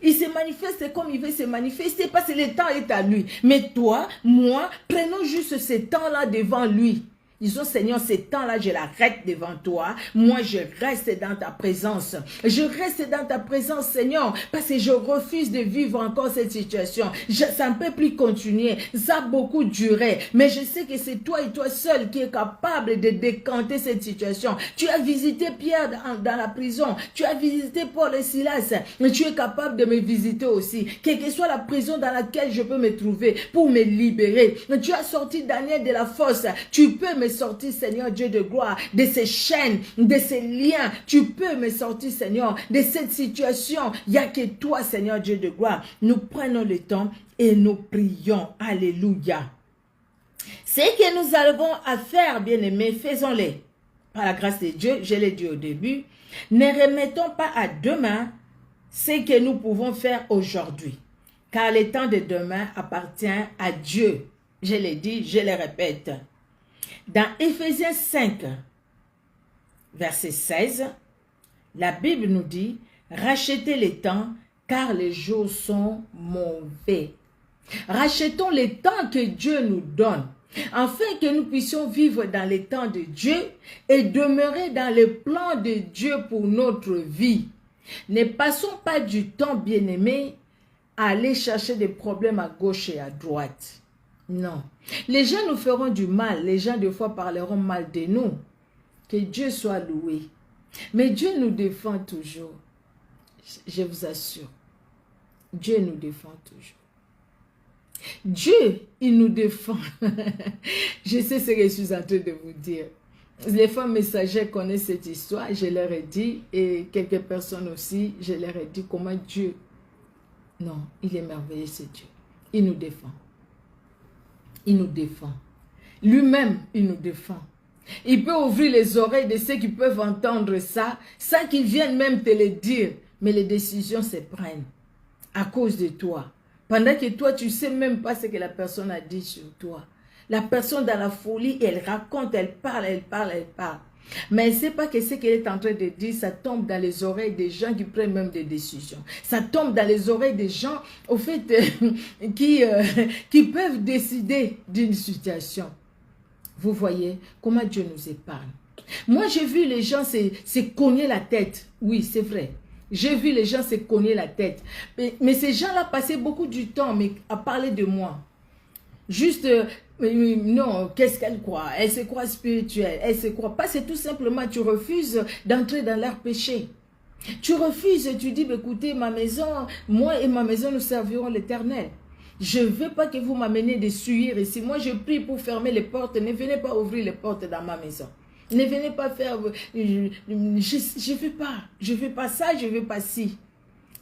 Il se manifeste comme il veut se manifester parce que le temps est à lui. Mais toi, moi, prenons juste ce temps-là devant lui. Disons, Seigneur, ces temps-là, je l'arrête devant toi. Moi, je reste dans ta présence. Je reste dans ta présence, Seigneur, parce que je refuse de vivre encore cette situation. Ça ne peut plus continuer. Ça a beaucoup duré. Mais je sais que c'est toi et toi seul qui est capable de décanter cette situation. Tu as visité Pierre dans la prison. Tu as visité Paul et Silas. Mais tu es capable de me visiter aussi. Quelle que soit la prison dans laquelle je peux me trouver pour me libérer. Tu as sorti Daniel de la fosse. Tu peux me sortir, Seigneur Dieu de gloire, de ces chaînes, de ces liens. Tu peux me sortir, Seigneur, de cette situation. Il n'y a que toi, Seigneur Dieu de gloire. Nous prenons le temps et nous prions. Alléluia. Ce que nous avons à faire, bien-aimés, faisons-les. Par la grâce de Dieu, je l'ai dit au début, ne remettons pas à demain ce que nous pouvons faire aujourd'hui. Car le temps de demain appartient à Dieu. Je l'ai dit, je le répète. Dans Éphésiens 5, verset 16, la Bible nous dit, rachetez les temps, car les jours sont mauvais. Rachetons les temps que Dieu nous donne, afin que nous puissions vivre dans les temps de Dieu et demeurer dans le plan de Dieu pour notre vie. Ne passons pas du temps, bien-aimés, à aller chercher des problèmes à gauche et à droite. Non. Les gens nous feront du mal. Les gens, des fois, parleront mal de nous. Que Dieu soit loué. Mais Dieu nous défend toujours. Je vous assure. Dieu nous défend toujours. Dieu, il nous défend. Je sais ce que je suis en train de vous dire. Les femmes messagères connaissent cette histoire. Je leur ai dit, et quelques personnes aussi, je leur ai dit comment Dieu... Non, il est merveilleux, ce Dieu. Il nous défend. Il nous défend. Lui-même, il nous défend. Il peut ouvrir les oreilles de ceux qui peuvent entendre ça, sans qu'ils viennent même te le dire. Mais les décisions se prennent à cause de toi. Pendant que toi, tu ne sais même pas ce que la personne a dit sur toi. La personne dans la folie, elle raconte, elle parle, elle parle, elle parle. Mais elle ne sait pas que ce qu'elle est en train de dire, ça tombe dans les oreilles des gens qui prennent même des décisions. Ça tombe dans les oreilles des gens, au fait, qui peuvent décider d'une situation. Vous voyez comment Dieu nous épargne. Moi, j'ai vu les gens se cogner la tête. Oui, c'est vrai. J'ai vu les gens se cogner la tête. Mais ces gens-là passaient beaucoup du temps à parler de moi. Juste, non, qu'est-ce qu'elle croit? Elle se croit spirituelle, elle se croit pas. C'est tout simplement, tu refuses d'entrer dans leur péché. Tu refuses, tu dis, écoutez, ma maison, moi et ma maison, nous servirons l'Éternel. Je ne veux pas que vous m'amenez des souillures ici. Moi, je prie pour fermer les portes. Ne venez pas ouvrir les portes dans ma maison. Ne venez pas faire... Je ne veux pas ça, je ne veux pas ci.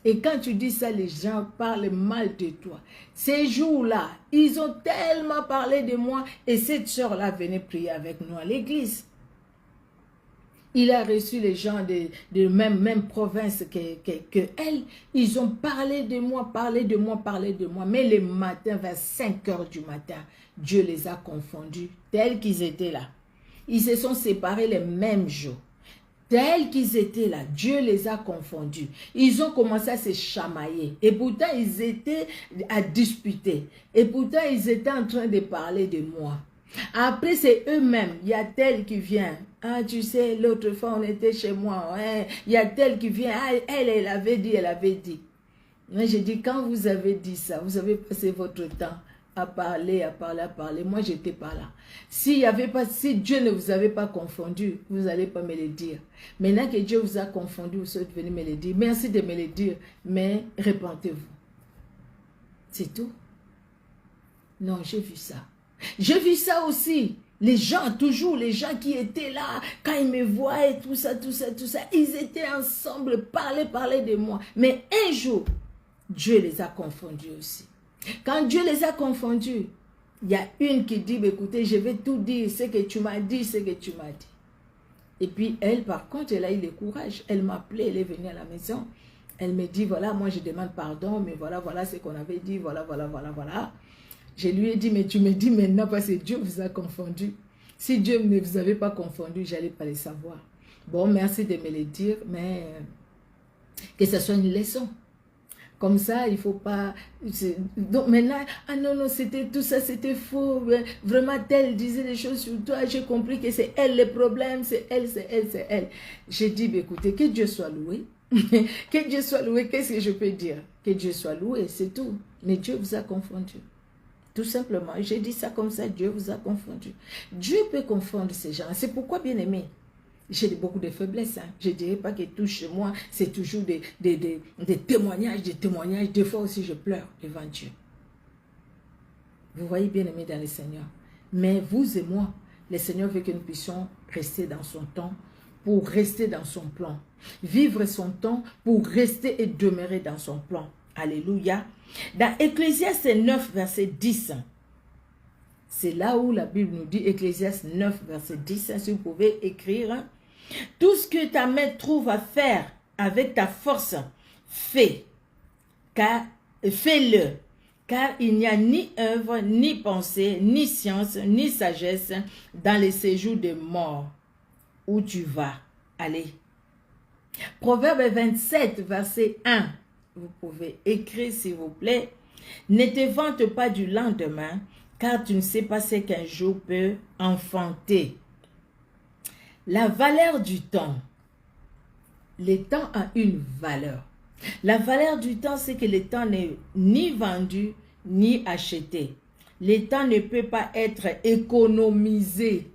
Et quand tu dis ça, les gens parlent mal de toi. Ces jours-là, ils ont tellement parlé de moi. Et cette soeur-là venait prier avec nous à l'église. Il a reçu les gens de même province que elle. Ils ont parlé de moi, parlé de moi, parlé de moi. Mais le matin, vers 5 heures du matin, Dieu les a confondus tels qu'ils étaient là. Ils se sont séparés les mêmes jours. Tels qu'ils étaient là, Dieu les a confondus. Ils ont commencé à se chamailler. Et pourtant, ils étaient à disputer. Et pourtant, ils étaient en train de parler de moi. Après, c'est eux-mêmes. Il y a tel qui vient. Ah, tu sais, l'autre fois, on était chez moi. Hein? Il y a tel qui vient. Ah, elle avait dit, elle avait dit. Mais j'ai dit, quand vous avez dit ça, vous avez passé votre temps à parler, à parler, à parler. Moi, je n'étais pas là. Si Dieu ne vous avait pas confondu, vous n'allez pas me le dire. Maintenant que Dieu vous a confondu, vous êtes venu me le dire. Merci de me le dire, mais repentez-vous. C'est tout. Non, j'ai vu ça. J'ai vu ça aussi. Les gens, toujours, les gens qui étaient là, quand ils me voient et tout ça, ils étaient ensemble, parler de moi. Mais un jour, Dieu les a confondus aussi. Quand Dieu les a confondus, il y a une qui dit, écoutez, je vais tout dire, ce que tu m'as dit, ce que tu m'as dit. Et puis elle, par contre, elle a eu le courage. Elle m'a appelé, elle est venue à la maison. Elle me dit, voilà, moi je demande pardon, mais voilà ce qu'on avait dit, voilà. Je lui ai dit, mais tu me dis maintenant parce que Dieu vous a confondu. Si Dieu ne vous avait pas confondu, je n'allais pas le savoir. Bon, merci de me le dire, mais que ce soit une leçon. Comme ça, il ne faut pas... Donc maintenant, ah non, non, c'était tout ça, c'était faux. Vraiment, elle disait des choses sur toi. J'ai compris que c'est elle le problème, c'est elle, c'est elle, c'est elle. J'ai dit, bah, écoutez, que Dieu soit loué. Que Dieu soit loué, qu'est-ce que je peux dire? Que Dieu soit loué, c'est tout. Mais Dieu vous a confondu. Tout simplement, j'ai dit ça comme ça, Dieu vous a confondu. Dieu peut confondre ces gens. C'est pourquoi, bien aimé, j'ai beaucoup de faiblesses. Hein. Je ne dirais pas que tout chez moi, c'est toujours des témoignages, des témoignages. Des fois aussi, je pleure devant Dieu. Vous voyez, bien aimé dans le Seigneur. Mais vous et moi, le Seigneur veut que nous puissions rester dans son temps pour rester dans son plan. Vivre son temps pour rester et demeurer dans son plan. Alléluia. Dans Ecclésiaste 9, verset 10, c'est là où la Bible nous dit, Ecclésiaste 9, verset 10, si vous pouvez écrire, tout ce que ta main trouve à faire avec ta force, fais-le, car il n'y a ni œuvre, ni pensée, ni science, ni sagesse dans les séjours des morts où tu vas aller. Proverbe 27, verset 1, vous pouvez écrire s'il vous plaît. Ne te vante pas du lendemain, car tu ne sais pas ce qu'un jour peut enfanter. La valeur du temps. Le temps a une valeur. La valeur du temps, c'est que le temps n'est ni vendu, ni acheté. Le temps ne peut pas être économisé.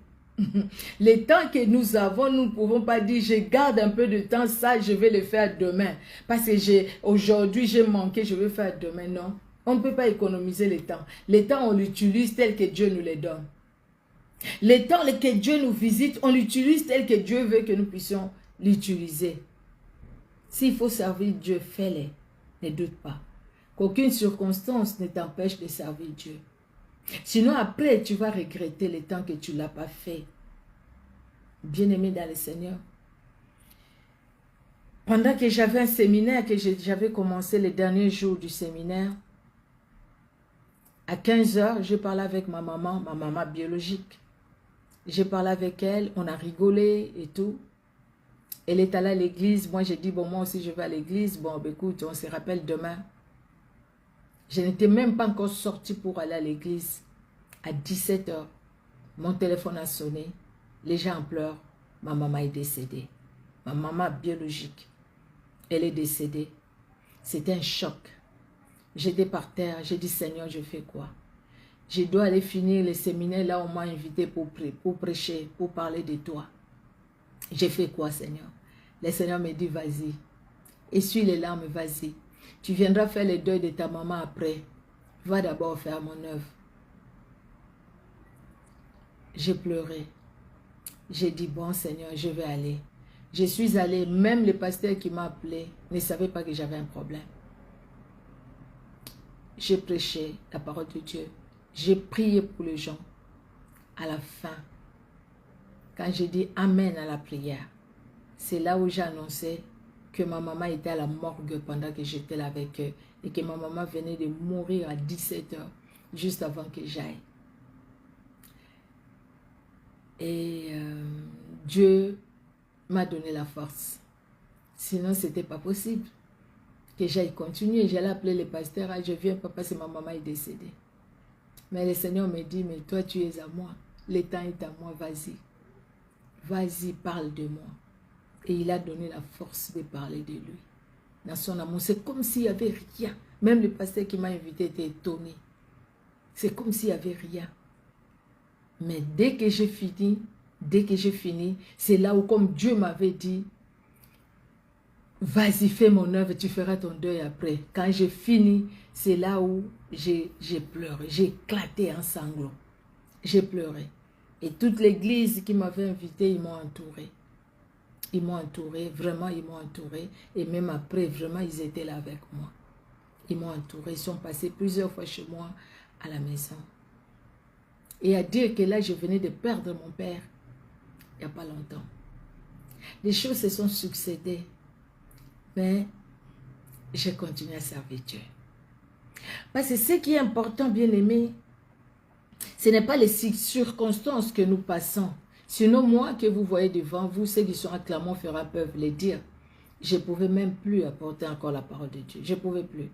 Le temps que nous avons, nous ne pouvons pas dire, je garde un peu de temps, ça, je vais le faire demain. Parce que aujourd'hui, j'ai manqué, je vais faire demain. Non, on ne peut pas économiser le temps. Le temps, on l'utilise tel que Dieu nous le donne. Le temps que Dieu nous visite, on l'utilise tel que Dieu veut que nous puissions l'utiliser. S'il faut servir Dieu, fais-le. Ne doute pas. Qu'aucune circonstance ne t'empêche de servir Dieu. Sinon, après, tu vas regretter le temps que tu ne l'as pas fait. Bien-aimé dans le Seigneur. Pendant que j'avais un séminaire, que j'avais commencé les derniers jours du séminaire, à 15 h, je parlais avec ma maman biologique. J'ai parlé avec elle, on a rigolé et tout. Elle est allée à l'église. Moi, j'ai dit, bon, moi aussi, je vais à l'église. Bon, ben, écoute, on se rappelle demain. Je n'étais même pas encore sortie pour aller à l'église. À 17 h, mon téléphone a sonné. Les gens pleurent. Ma maman est décédée. Ma maman biologique. Elle est décédée. C'était un choc. J'étais par terre. J'ai dit, Seigneur, je fais quoi? Je dois aller finir le séminaire là où on m'a invité pour prêcher, pour parler de toi. J'ai fait quoi, Seigneur? Le Seigneur me dit, vas-y. Essuie les larmes, vas-y. Tu viendras faire le deuil de ta maman après. Va d'abord faire mon œuvre. J'ai pleuré. J'ai dit, bon Seigneur, je vais aller. Je suis allée, même le pasteur qui m'a appelé ne savait pas que j'avais un problème. J'ai prêché la parole de Dieu. J'ai prié pour les gens. À la fin, quand j'ai dit Amen à la prière, c'est là où j'ai annoncé que ma maman était à la morgue pendant que j'étais là avec eux et que ma maman venait de mourir à 17 h, juste avant que j'aille. Et Dieu m'a donné la force. Sinon, ce n'était pas possible que j'aille continuer. J'allais appeler le pasteur, ah, je viens pas parce que ma maman est décédée. Mais le Seigneur me dit, mais toi tu es à moi, le temps est à moi, vas-y. Vas-y, parle de moi. Et il a donné la force de parler de lui. Dans son amour, c'est comme s'il n'y avait rien. Même le pasteur qui m'a invité était étonné. C'est comme s'il n'y avait rien. Mais dès que j'ai fini, c'est là où, comme Dieu m'avait dit, vas-y, fais mon œuvre, tu feras ton deuil après. Quand j'ai fini, c'est là où j'ai pleuré. J'ai éclaté en sanglots. J'ai pleuré. Et toute l'église qui m'avait invité, ils m'ont entouré. Ils m'ont entouré, vraiment ils m'ont entouré. Et même après, vraiment, ils étaient là avec moi. Ils m'ont entouré, ils sont passés plusieurs fois chez moi à la maison. Et à dire que là, je venais de perdre mon père, il n'y a pas longtemps. Les choses se sont succédées. Mais j'ai continué à servir Dieu. Parce que ce qui est important, bien aimé, ce n'est pas les circonstances que nous passons. Sinon, moi que vous voyez devant vous, ceux qui sont à Clermont-Ferrand peuvent le dire. je ne pouvais même plus apporter encore la parole de Dieu. Je ne pouvais plus.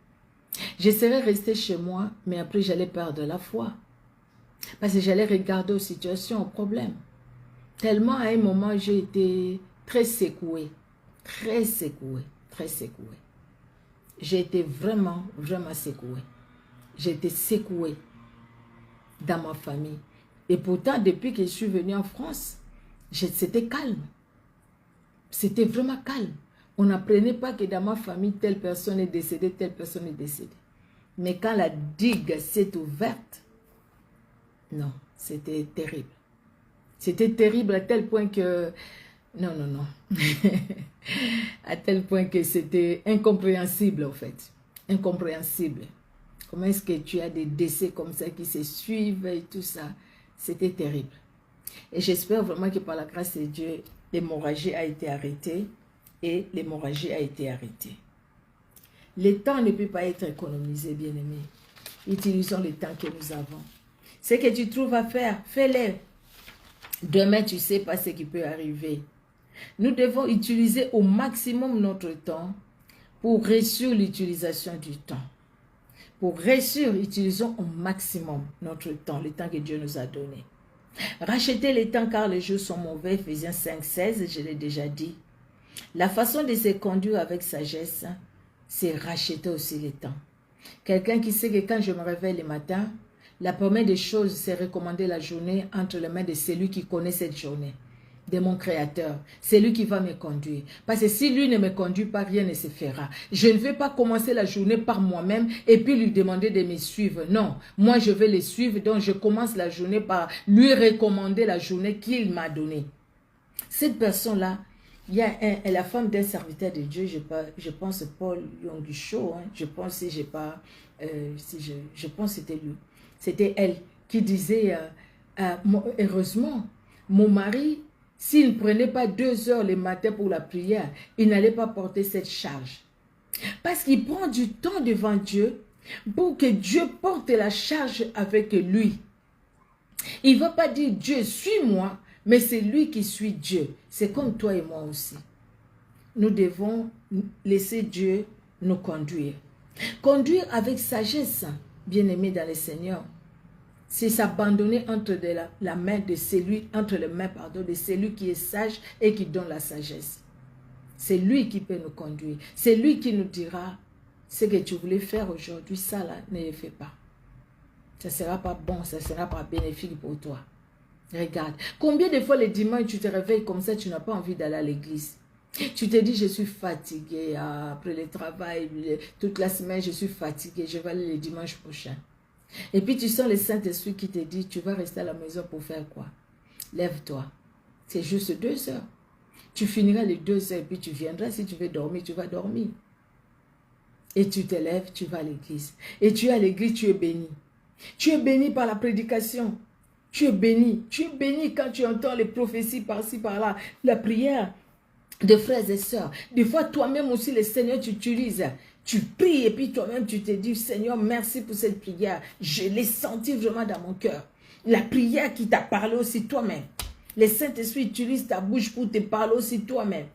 J'essaierais de rester chez moi, mais après j'allais perdre la foi. Parce que j'allais regarder aux situations, aux problèmes. Tellement à un moment, j'ai été très secouée. Très secouée. Très secouée. J'ai été vraiment, vraiment secouée. J'ai été secouée dans ma famille. Et pourtant, depuis que je suis venue en France, c'était calme. C'était vraiment calme. On n'apprenait pas que dans ma famille, telle personne est décédée, telle personne est décédée. Mais quand la digue s'est ouverte, non, c'était terrible. C'était terrible à tel point que... Non, non, non. À tel point que c'était incompréhensible, en fait. Incompréhensible. Comment est-ce que tu as des décès comme ça qui se suivent et tout ça? C'était terrible. Et j'espère vraiment que par la grâce de Dieu, l'hémorragie a été arrêtée et l'hémorragie a été arrêtée. Le temps ne peut pas être économisé, bien-aimé. Utilisons le temps que nous avons. Ce que tu trouves à faire, fais-le. Demain, tu ne sais pas ce qui peut arriver. Nous devons utiliser au maximum notre temps pour réussir l'utilisation du temps. Pour réussir, utilisons au maximum notre temps, le temps que Dieu nous a donné. Rachetez le temps car les jours sont mauvais, Ephésiens 5, 16, je l'ai déjà dit. La façon de se conduire avec sagesse, c'est racheter aussi le temps. Quelqu'un qui sait que quand je me réveille le matin, la première des choses, c'est recommander la journée entre les mains de celui qui connaît cette journée, de mon Créateur. C'est lui qui va me conduire. Parce que si lui ne me conduit pas, rien ne se fera. Je ne vais pas commencer la journée par moi-même et puis lui demander de me suivre. Non, moi je vais le suivre, donc je commence la journée par lui recommander la journée qu'il m'a donnée. Cette personne-là, il y a la femme d'un serviteur de Dieu, je pense Paul Yonggi-Cho, hein, je pense si j'ai pas, je pense que c'était lui. C'était elle qui disait, heureusement, mon mari, s'il ne prenait pas 2 heures le matin pour la prière, il n'allait pas porter cette charge. Parce qu'il prend du temps devant Dieu pour que Dieu porte la charge avec lui. Il ne va pas dire Dieu, suis-moi, mais c'est lui qui suit Dieu. C'est comme toi et moi aussi. Nous devons laisser Dieu nous conduire. Conduire avec sagesse, bien-aimé dans le Seigneur, c'est s'abandonner entre la main de celui, entre les mains, pardon, de celui qui est sage et qui donne la sagesse. C'est lui qui peut nous conduire. C'est lui qui nous dira ce que tu voulais faire aujourd'hui, ça là, ne le fais pas. Ça ne sera pas bon, ça ne sera pas bénéfique pour toi. Regarde, combien de fois le dimanche tu te réveilles comme ça, tu n'as pas envie d'aller à l'église. Tu te dis, je suis fatiguée après le travail, toute la semaine, je suis fatiguée, je vais aller le dimanche prochain. Et puis tu sens le Saint-Esprit qui te dit, tu vas rester à la maison pour faire quoi? Lève-toi. C'est juste 2 heures. Tu finiras les 2 heures et puis tu viendras. Si tu veux dormir, tu vas dormir. Et tu te lèves, tu vas à l'église. Et tu es à l'église, tu es béni. Tu es béni par la prédication. Tu es béni. Tu es béni quand tu entends les prophéties par-ci, par-là. La prière de frères et sœurs. Des fois, toi-même aussi, le Seigneur t'utilise. Tu pries et puis toi-même, tu te dis, Seigneur, merci pour cette prière. Je l'ai senti vraiment dans mon cœur. La prière qui t'a parlé aussi toi-même. Le Saint-Esprit utilise ta bouche pour te parler aussi toi-même.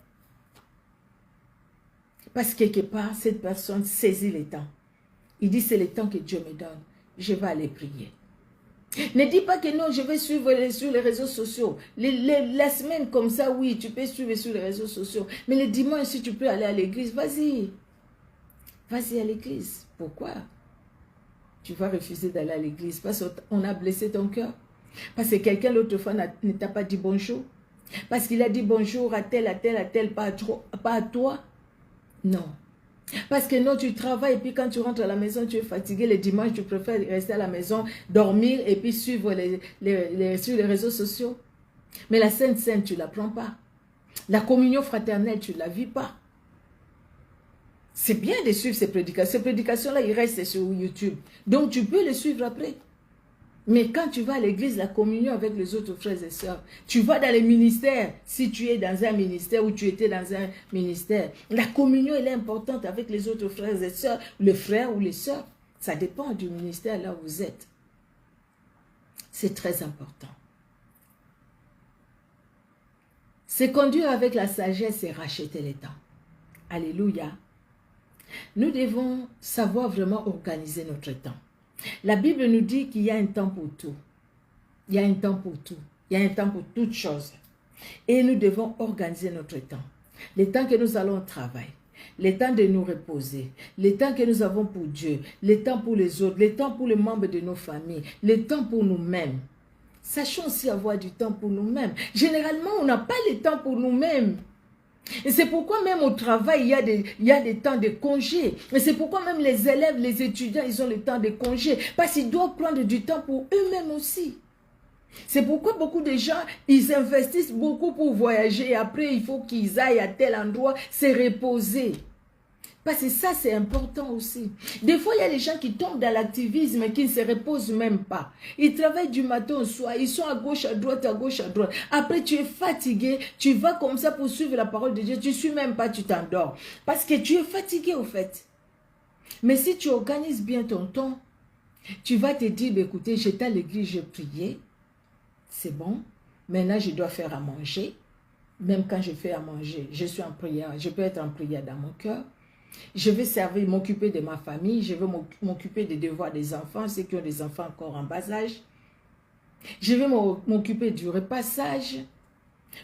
Parce que quelque part, cette personne saisit le temps. Il dit, c'est le temps que Dieu me donne. Je vais aller prier. Ne dis pas que non, je vais suivre sur les réseaux sociaux. La semaine comme ça, oui, tu peux suivre sur les réseaux sociaux. Mais le dimanche, si tu peux aller à l'église, vas-y. Vas-y à l'église. Pourquoi? Tu vas refuser d'aller à l'église parce qu'on a blessé ton cœur. Parce que quelqu'un l'autre fois ne t'a pas dit bonjour. Parce qu'il a dit bonjour à tel, pas à toi. Non. Parce que non, tu travailles et puis quand tu rentres à la maison, tu es fatigué. Le dimanche, tu préfères rester à la maison, dormir et puis suivre sur les réseaux sociaux. Mais la Sainte Seine, tu ne la prends pas. La communion fraternelle, tu ne la vis pas. C'est bien de suivre ces prédications. Ces prédications-là, ils restent sur YouTube. Donc, tu peux les suivre après. Mais quand tu vas à l'église, la communion avec les autres frères et sœurs, tu vas dans les ministères, si tu es dans un ministère ou tu étais dans un ministère, la communion elle est importante avec les autres frères et sœurs, le frère ou les sœurs. Ça dépend du ministère là où vous êtes. C'est très important. Se conduire avec la sagesse et racheter les temps. Alléluia. Nous devons savoir vraiment organiser notre temps. La Bible nous dit qu'il y a un temps pour tout. Il y a un temps pour tout. Il y a un temps pour toutes choses. Et nous devons organiser notre temps. Le temps que nous allons au travail, le temps de nous reposer, le temps que nous avons pour Dieu, le temps pour les autres, le temps pour les membres de nos familles, le temps pour nous-mêmes. Sachons aussi avoir du temps pour nous-mêmes. Généralement, on n'a pas le temps pour nous-mêmes. Et c'est pourquoi même au travail, il y a des temps de congé. Et c'est pourquoi même les élèves, les étudiants, ils ont le temps de congé. Parce qu'ils doivent prendre du temps pour eux-mêmes aussi. C'est pourquoi beaucoup de gens, ils investissent beaucoup pour voyager. Et après, il faut qu'ils aillent à tel endroit se reposer. Parce que ça, c'est important aussi. Des fois, il y a des gens qui tombent dans l'activisme et qui ne se reposent même pas. Ils travaillent du matin au soir. Ils sont à gauche, à droite, à gauche, à droite. Après, tu es fatigué. Tu vas comme ça pour suivre la parole de Dieu. Tu ne suis même pas, tu t'endors. Parce que tu es fatigué, au fait. Mais si tu organises bien ton temps, tu vas te dire, écoutez, j'étais à l'église, j'ai prié. C'est bon. Maintenant, je dois faire à manger. Même quand je fais à manger, je suis en prière. Je peux être en prière dans mon cœur. Je vais servir, m'occuper de ma famille. Je vais m'occuper des devoirs des enfants, ceux qui ont des enfants encore en bas âge. Je vais m'occuper du repassage.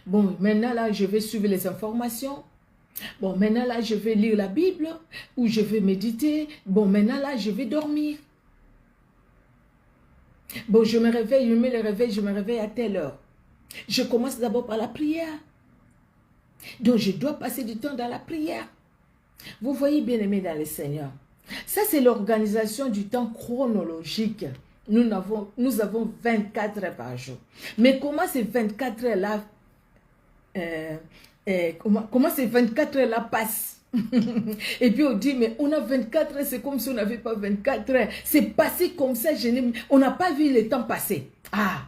Bon, maintenant là, je vais suivre les informations. Bon, maintenant là, je vais lire la Bible ou je vais méditer. Bon, maintenant là, je vais dormir. Bon, je me réveille, je mets le réveil, je me réveille à telle heure. Je commence d'abord par la prière. Donc, je dois passer du temps dans la prière. Vous voyez, bien aimé dans le Seigneur. Ça, c'est l'organisation du temps chronologique. Nous avons 24 heures par jour. Mais comment ces 24 heures-là comment ces 24 heures-là passent? Et puis on dit, mais on a 24 heures, c'est comme si on n'avait pas 24 heures. C'est passé comme ça, on n'a pas vu le temps passer. Ah,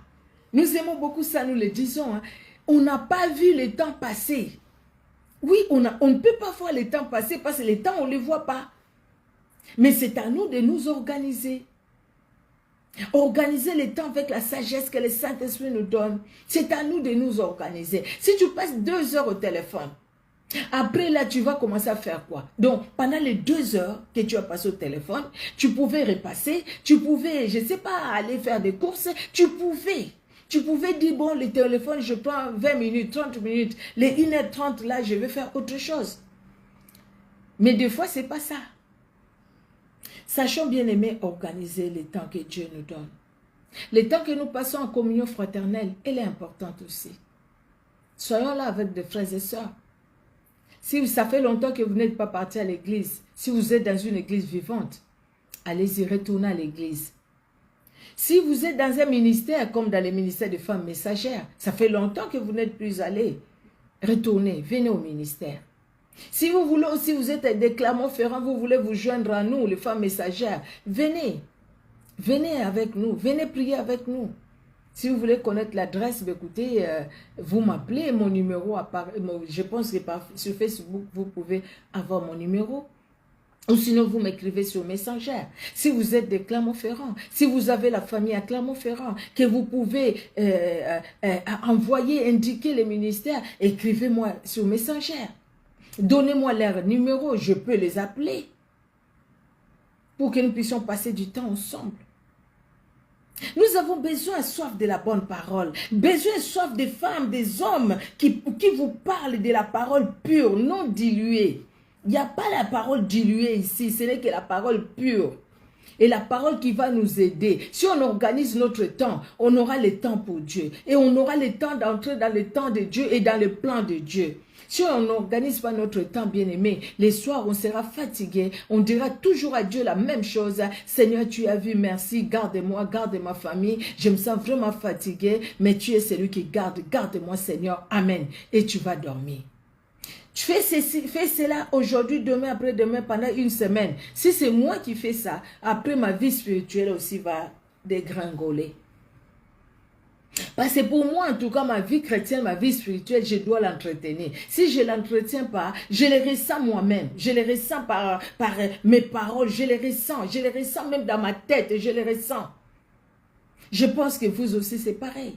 nous aimons beaucoup ça, nous le disons. Hein. On n'a pas vu le temps passer. Oui, on ne peut pas voir le temps passer parce que le temps, on ne le voit pas. Mais c'est à nous de nous organiser. Organiser le temps avec la sagesse que le Saint-Esprit nous donne. C'est à nous de nous organiser. Si tu passes 2 heures au téléphone, après là, tu vas commencer à faire quoi? Donc, pendant les 2 heures que tu as passé au téléphone, tu pouvais repasser, tu pouvais, je ne sais pas, aller faire des courses, tu pouvais dire, bon, le téléphone, je prends 20 minutes, 30 minutes, les 1h30, là, je vais faire autre chose. Mais des fois, ce n'est pas ça. Sachons bien aimer organiser le temps que Dieu nous donne. Le temps que nous passons en communion fraternelle, elle est importante aussi. Soyons là avec des frères et sœurs. Si ça fait longtemps que vous n'êtes pas parti à l'église, si vous êtes dans une église vivante, allez-y, retournez à l'église. Si vous êtes dans un ministère, comme dans les ministères de femmes messagères, ça fait longtemps que vous n'êtes plus allé, retournez, venez au ministère. Si vous voulez aussi, vous êtes des Clermont-Ferrand, vous voulez vous joindre à nous, les femmes messagères, venez. Venez avec nous, venez prier avec nous. Si vous voulez connaître l'adresse, écoutez, vous m'appelez, mon numéro apparaît. Je pense que sur Facebook, vous pouvez avoir mon numéro. Ou sinon, vous m'écrivez sur Messenger. Si vous êtes de Clermont-Ferrand, si vous avez la famille à Clermont-Ferrand, que vous pouvez envoyer, indiquer les ministères, écrivez-moi sur Messenger. Donnez-moi leur numéro, je peux les appeler. Pour que nous puissions passer du temps ensemble. Nous avons besoin, soif de la bonne parole. Besoin, soif des femmes, des hommes qui vous parlent de la parole pure, non diluée. Il n'y a pas la parole diluée ici, ce n'est que la parole pure. Et la parole qui va nous aider. Si on organise notre temps, on aura le temps pour Dieu. Et on aura le temps d'entrer dans le temps de Dieu et dans le plan de Dieu. Si on n'organise pas notre temps, bien-aimé, les soirs, on sera fatigué. On dira toujours à Dieu la même chose. Seigneur, tu as vu, merci, garde-moi, garde ma famille. Je me sens vraiment fatigué, mais tu es celui qui garde. Garde-moi, Seigneur. Amen. Et tu vas dormir. Tu fais cela aujourd'hui, demain, après-demain, pendant une semaine. Si c'est moi qui fais ça, après ma vie spirituelle aussi va dégringoler. Parce que pour moi, en tout cas, ma vie chrétienne, ma vie spirituelle, je dois l'entretenir. Si je ne l'entretiens pas, je les ressens moi-même. Je les ressens par mes paroles. Je les ressens même dans ma tête. Je les ressens. Je pense que vous aussi, c'est pareil.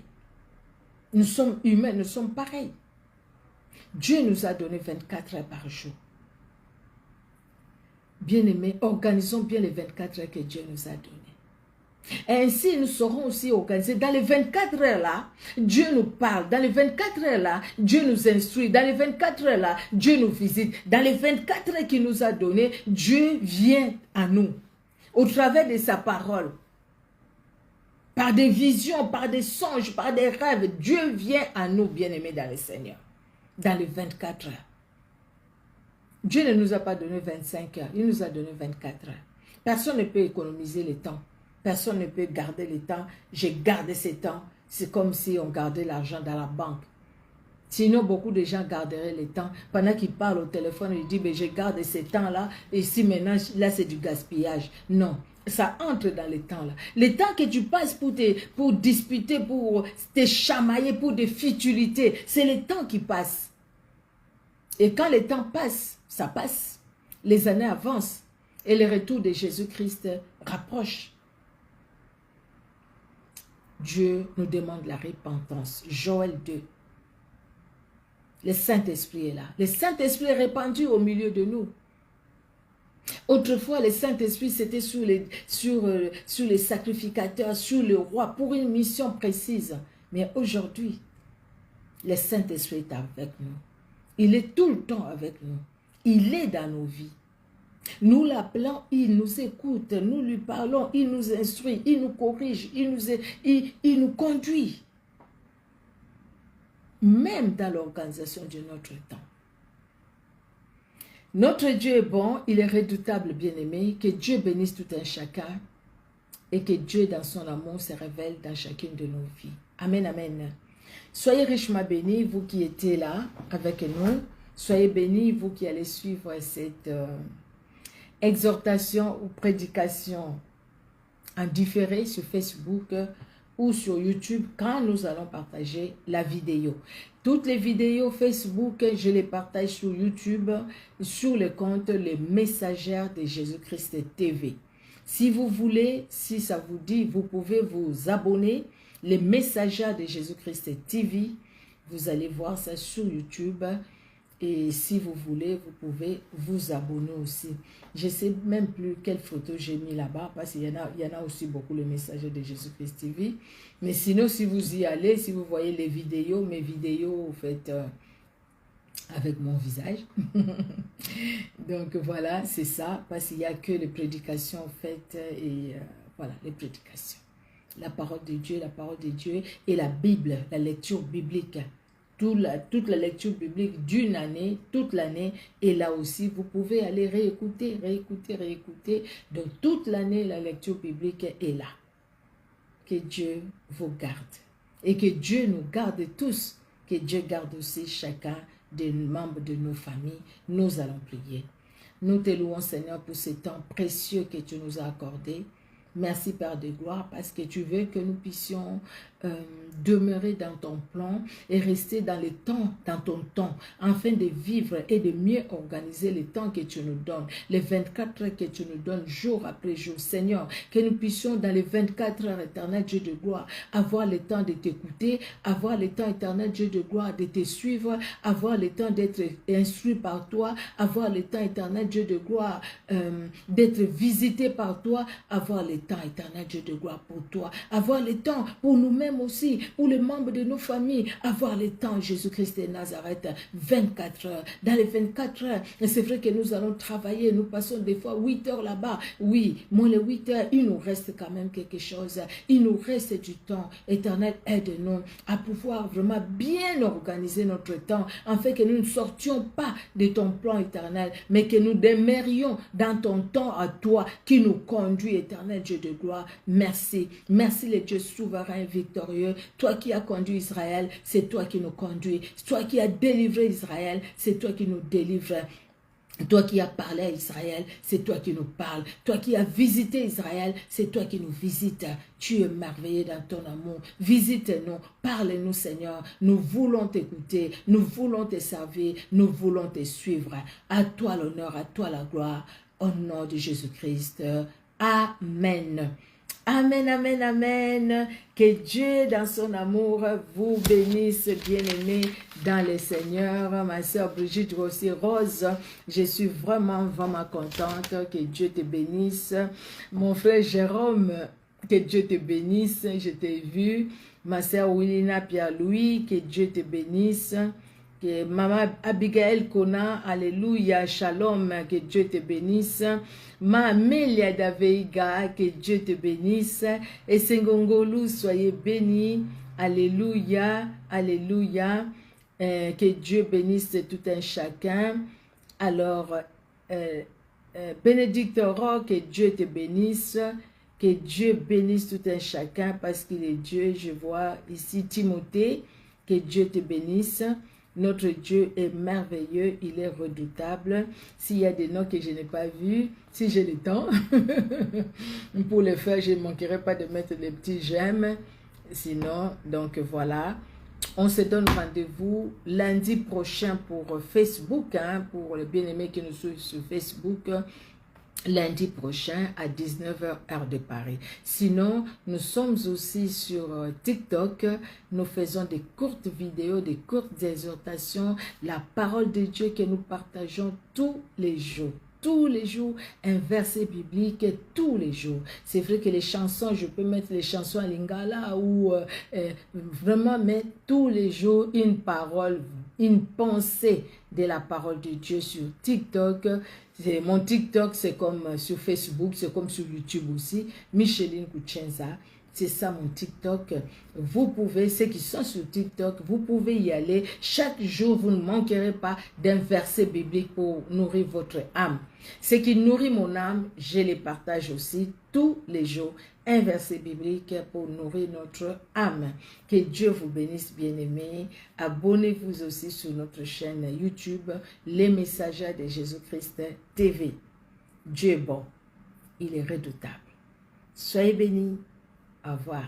Nous sommes humains, nous sommes pareils. Dieu nous a donné 24 heures par jour. Bien-aimés, organisons bien les 24 heures que Dieu nous a données. Et ainsi, nous serons aussi organisés. Dans les 24 heures là, Dieu nous parle. Dans les 24 heures là, Dieu nous instruit. Dans les 24 heures là, Dieu nous visite. Dans les 24 heures qu'il nous a données, Dieu vient à nous. Au travers de sa parole. Par des visions, par des songes, par des rêves, Dieu vient à nous, bien-aimés dans le Seigneur. Dans les 24 heures. Dieu ne nous a pas donné 25 heures, il nous a donné 24 heures. Personne ne peut économiser le temps. Personne ne peut garder le temps. J'ai gardé ce temps. C'est comme si on gardait l'argent dans la banque. Sinon, beaucoup de gens garderaient le temps. Pendant qu'ils parlent au téléphone, ils disent, mais je garde ce temps-là. Et si maintenant, là, c'est du gaspillage. Non. Ça entre dans le temps là. Le temps que tu passes pour disputer, pour te chamailler, pour des futilités, c'est le temps qui passe. Et quand le temps passe, ça passe. Les années avancent. Et le retour de Jésus-Christ rapproche. Dieu nous demande la repentance. Joël 2. Le Saint-Esprit est là. Le Saint-Esprit est répandu au milieu de nous. Autrefois, le Saint-Esprit, c'était sur les sacrificateurs, sur le roi, pour une mission précise. Mais aujourd'hui, le Saint-Esprit est avec nous. Il est tout le temps avec nous. Il est dans nos vies. Nous l'appelons, il nous écoute, nous lui parlons, il nous instruit, il nous corrige, il nous conduit. Même dans l'organisation de notre temps. Notre Dieu est bon, il est redoutable, bien-aimé. Que Dieu bénisse tout un chacun et que Dieu, dans son amour, se révèle dans chacune de nos vies. Amen, amen. Soyez richement bénis, vous qui étiez là avec nous. Soyez bénis, vous qui allez suivre cette exhortation ou prédication en différé sur Facebook ou sur YouTube quand nous allons partager la vidéo. Toutes les vidéos Facebook, je les partage sur YouTube, sur le compte Les Messagères de Jésus-Christ TV. Si vous voulez, si ça vous dit, vous pouvez vous abonner, Les Messagères de Jésus-Christ TV. Vous allez voir ça sur YouTube. Et si vous voulez, vous pouvez vous abonner aussi. Je ne sais même plus quelle photo j'ai mis là-bas, parce qu'il y en a aussi beaucoup, les messages de Jésus-Christ TV. Mais sinon, si vous y allez, si vous voyez les vidéos, mes vidéos, faites avec mon visage. Donc voilà, c'est ça, parce qu'il n'y a que les prédications faites et voilà, les prédications. La parole de Dieu et la Bible, la lecture biblique. Toute la lecture biblique d'une année, toute l'année, et là aussi, vous pouvez aller réécouter. Donc, toute l'année, la lecture biblique est là. Que Dieu vous garde. Et que Dieu nous garde tous. Que Dieu garde aussi chacun des membres de nos familles. Nous allons prier. Nous te louons, Seigneur, pour ce temps précieux que tu nous as accordé. Merci, Père de gloire, parce que tu veux que nous puissions demeurer dans ton plan et rester dans le temps, dans ton temps, afin de vivre et de mieux organiser le temps que tu nous donnes, les 24 heures que tu nous donnes jour après jour. Seigneur, que nous puissions dans les 24 heures, éternel Dieu de gloire, avoir le temps de t'écouter, avoir le temps, éternel Dieu de gloire, de te suivre, avoir le temps d'être instruit par toi, avoir le temps, éternel Dieu de gloire, d'être visité par toi, avoir le temps, éternel Dieu de gloire, pour toi, avoir le temps pour nous-mêmes aussi, pour les membres de nos familles, avoir le temps, Jésus-Christ de Nazareth, 24 heures. Dans les 24 heures, c'est vrai que nous allons travailler, nous passons des fois 8 heures là-bas. Oui, moins les 8 heures, il nous reste quand même quelque chose. Il nous reste du temps. Éternel, aide-nous à pouvoir vraiment bien organiser notre temps, afin que nous ne sortions pas de ton plan éternel, mais que nous demeurions dans ton temps à toi, qui nous conduit, éternel Dieu de gloire. Merci. Merci le Dieu souverain et victorieux. Toi qui as conduit Israël, c'est toi qui nous conduis. Toi qui as délivré Israël, c'est toi qui nous délivres. Toi qui as parlé à Israël, c'est toi qui nous parles. Toi qui as visité Israël, c'est toi qui nous visites. Tu es merveilleux dans ton amour. Visite-nous, parle-nous Seigneur. Nous voulons t'écouter, nous voulons te servir, nous voulons te suivre. À toi l'honneur, à toi la gloire. Au nom de Jésus-Christ. Amen. Amen, amen, amen. Que Dieu, dans son amour, vous bénisse, bien-aimés, dans le Seigneur. Ma soeur Brigitte Rossi Rose, je suis vraiment contente. Que Dieu te bénisse. Mon frère Jérôme, que Dieu te bénisse. Je t'ai vu. Ma soeur Willina Pierre-Louis, que Dieu te bénisse. Que Maman Abigail Kona, alléluia, shalom, que Dieu te bénisse. Ma Amélia Daveiga, que Dieu te bénisse. Et Sengongolu, soyez bénis, alléluia, alléluia. Que Dieu bénisse tout un chacun. Alors, Bénédicte Roch, que Dieu te bénisse. Que Dieu bénisse tout un chacun parce qu'il est Dieu. Je vois ici Timothée, que Dieu te bénisse. Notre Dieu est merveilleux, il est redoutable. S'il y a des noms que je n'ai pas vus, si j'ai le temps, pour le faire, je ne manquerai pas de mettre les petits j'aime. Sinon, donc voilà. On se donne rendez-vous lundi prochain pour Facebook, hein, pour les bien-aimés qui nous suivent sur Facebook. Lundi prochain à 19h heure de Paris. Sinon, nous sommes aussi sur TikTok. Nous faisons des courtes vidéos, des courtes exhortations, la parole de Dieu que nous partageons tous les jours. Tous les jours, un verset biblique tous les jours. C'est vrai que les chansons, je peux mettre les chansons à Lingala ou vraiment mettre tous les jours une parole, une pensée de la parole de Dieu sur TikTok. Mon TikTok, c'est comme sur Facebook, c'est comme sur YouTube aussi. Micheline Kuchenza, c'est ça mon TikTok. Vous pouvez, ceux qui sont sur TikTok, vous pouvez y aller. Chaque jour, vous ne manquerez pas d'un verset biblique pour nourrir votre âme. Ce qui nourrit mon âme, je les partage aussi tous les jours. Un verset biblique pour nourrir notre âme. Que Dieu vous bénisse, bien-aimés. Abonnez-vous aussi sur notre chaîne YouTube, Les Messagers de Jésus-Christ TV. Dieu est bon. Il est redoutable. Soyez bénis. Au revoir.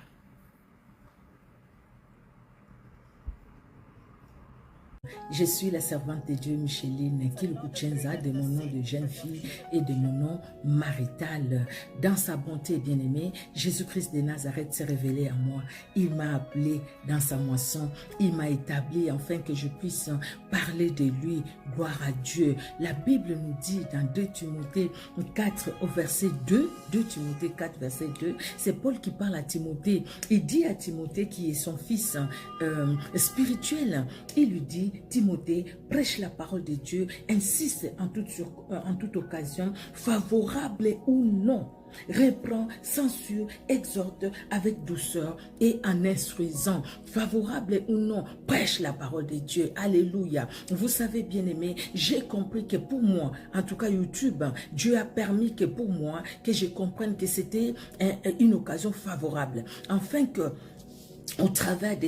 Je suis la servante de Dieu Micheline Kilkuchenza, de mon nom de jeune fille et de mon nom marital. Dans sa bonté bien-aimée, Jésus-Christ de Nazareth s'est révélé à moi. Il m'a appelé dans sa moisson. Il m'a établi afin que je puisse parler de lui. Gloire à Dieu. La Bible nous dit dans 2 Timothée 4 au verset 2, 2 Timothée 4 verset 2, c'est Paul qui parle à Timothée. Il dit à Timothée qui est son fils spirituel, il lui dit: Timothée, prêche la parole de Dieu, insiste en toute occasion, favorable ou non. Reprend, censure, exhorte avec douceur et en instruisant, favorable ou non, prêche la parole de Dieu. Alléluia. Vous savez, bien-aimé, j'ai compris que pour moi, en tout cas YouTube, Dieu a permis que pour moi, que je comprenne que c'était une occasion favorable, afin que au travers de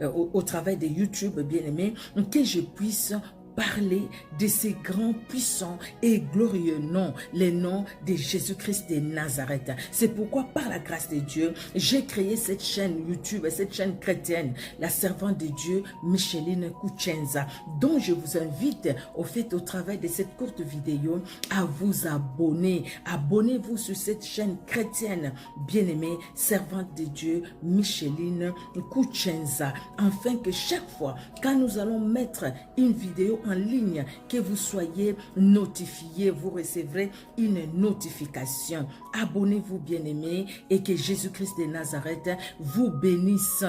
au travers de YouTube, bien-aimé, que je puisse parler de ces grands, puissants et glorieux noms, les noms de Jésus-Christ de Nazareth. C'est pourquoi, par la grâce de Dieu, j'ai créé cette chaîne YouTube, cette chaîne chrétienne, la servante de Dieu, Micheline Kuchenza, dont je vous invite, au fait, au travers de cette courte vidéo, à vous abonner. Abonnez-vous sur cette chaîne chrétienne, bien-aimée, servante de Dieu, Micheline Kuchenza, afin que chaque fois, quand nous allons mettre une vidéo en ligne, que vous soyez notifiés, vous recevrez une notification. Abonnez-vous, bien-aimés, et que Jésus-Christ de Nazareth vous bénisse.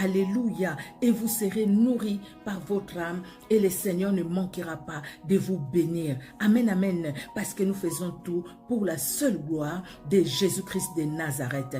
Alléluia. Et vous serez nourris par votre âme et le Seigneur ne manquera pas de vous bénir. Amen, amen. Parce que nous faisons tout pour la seule gloire de Jésus-Christ de Nazareth.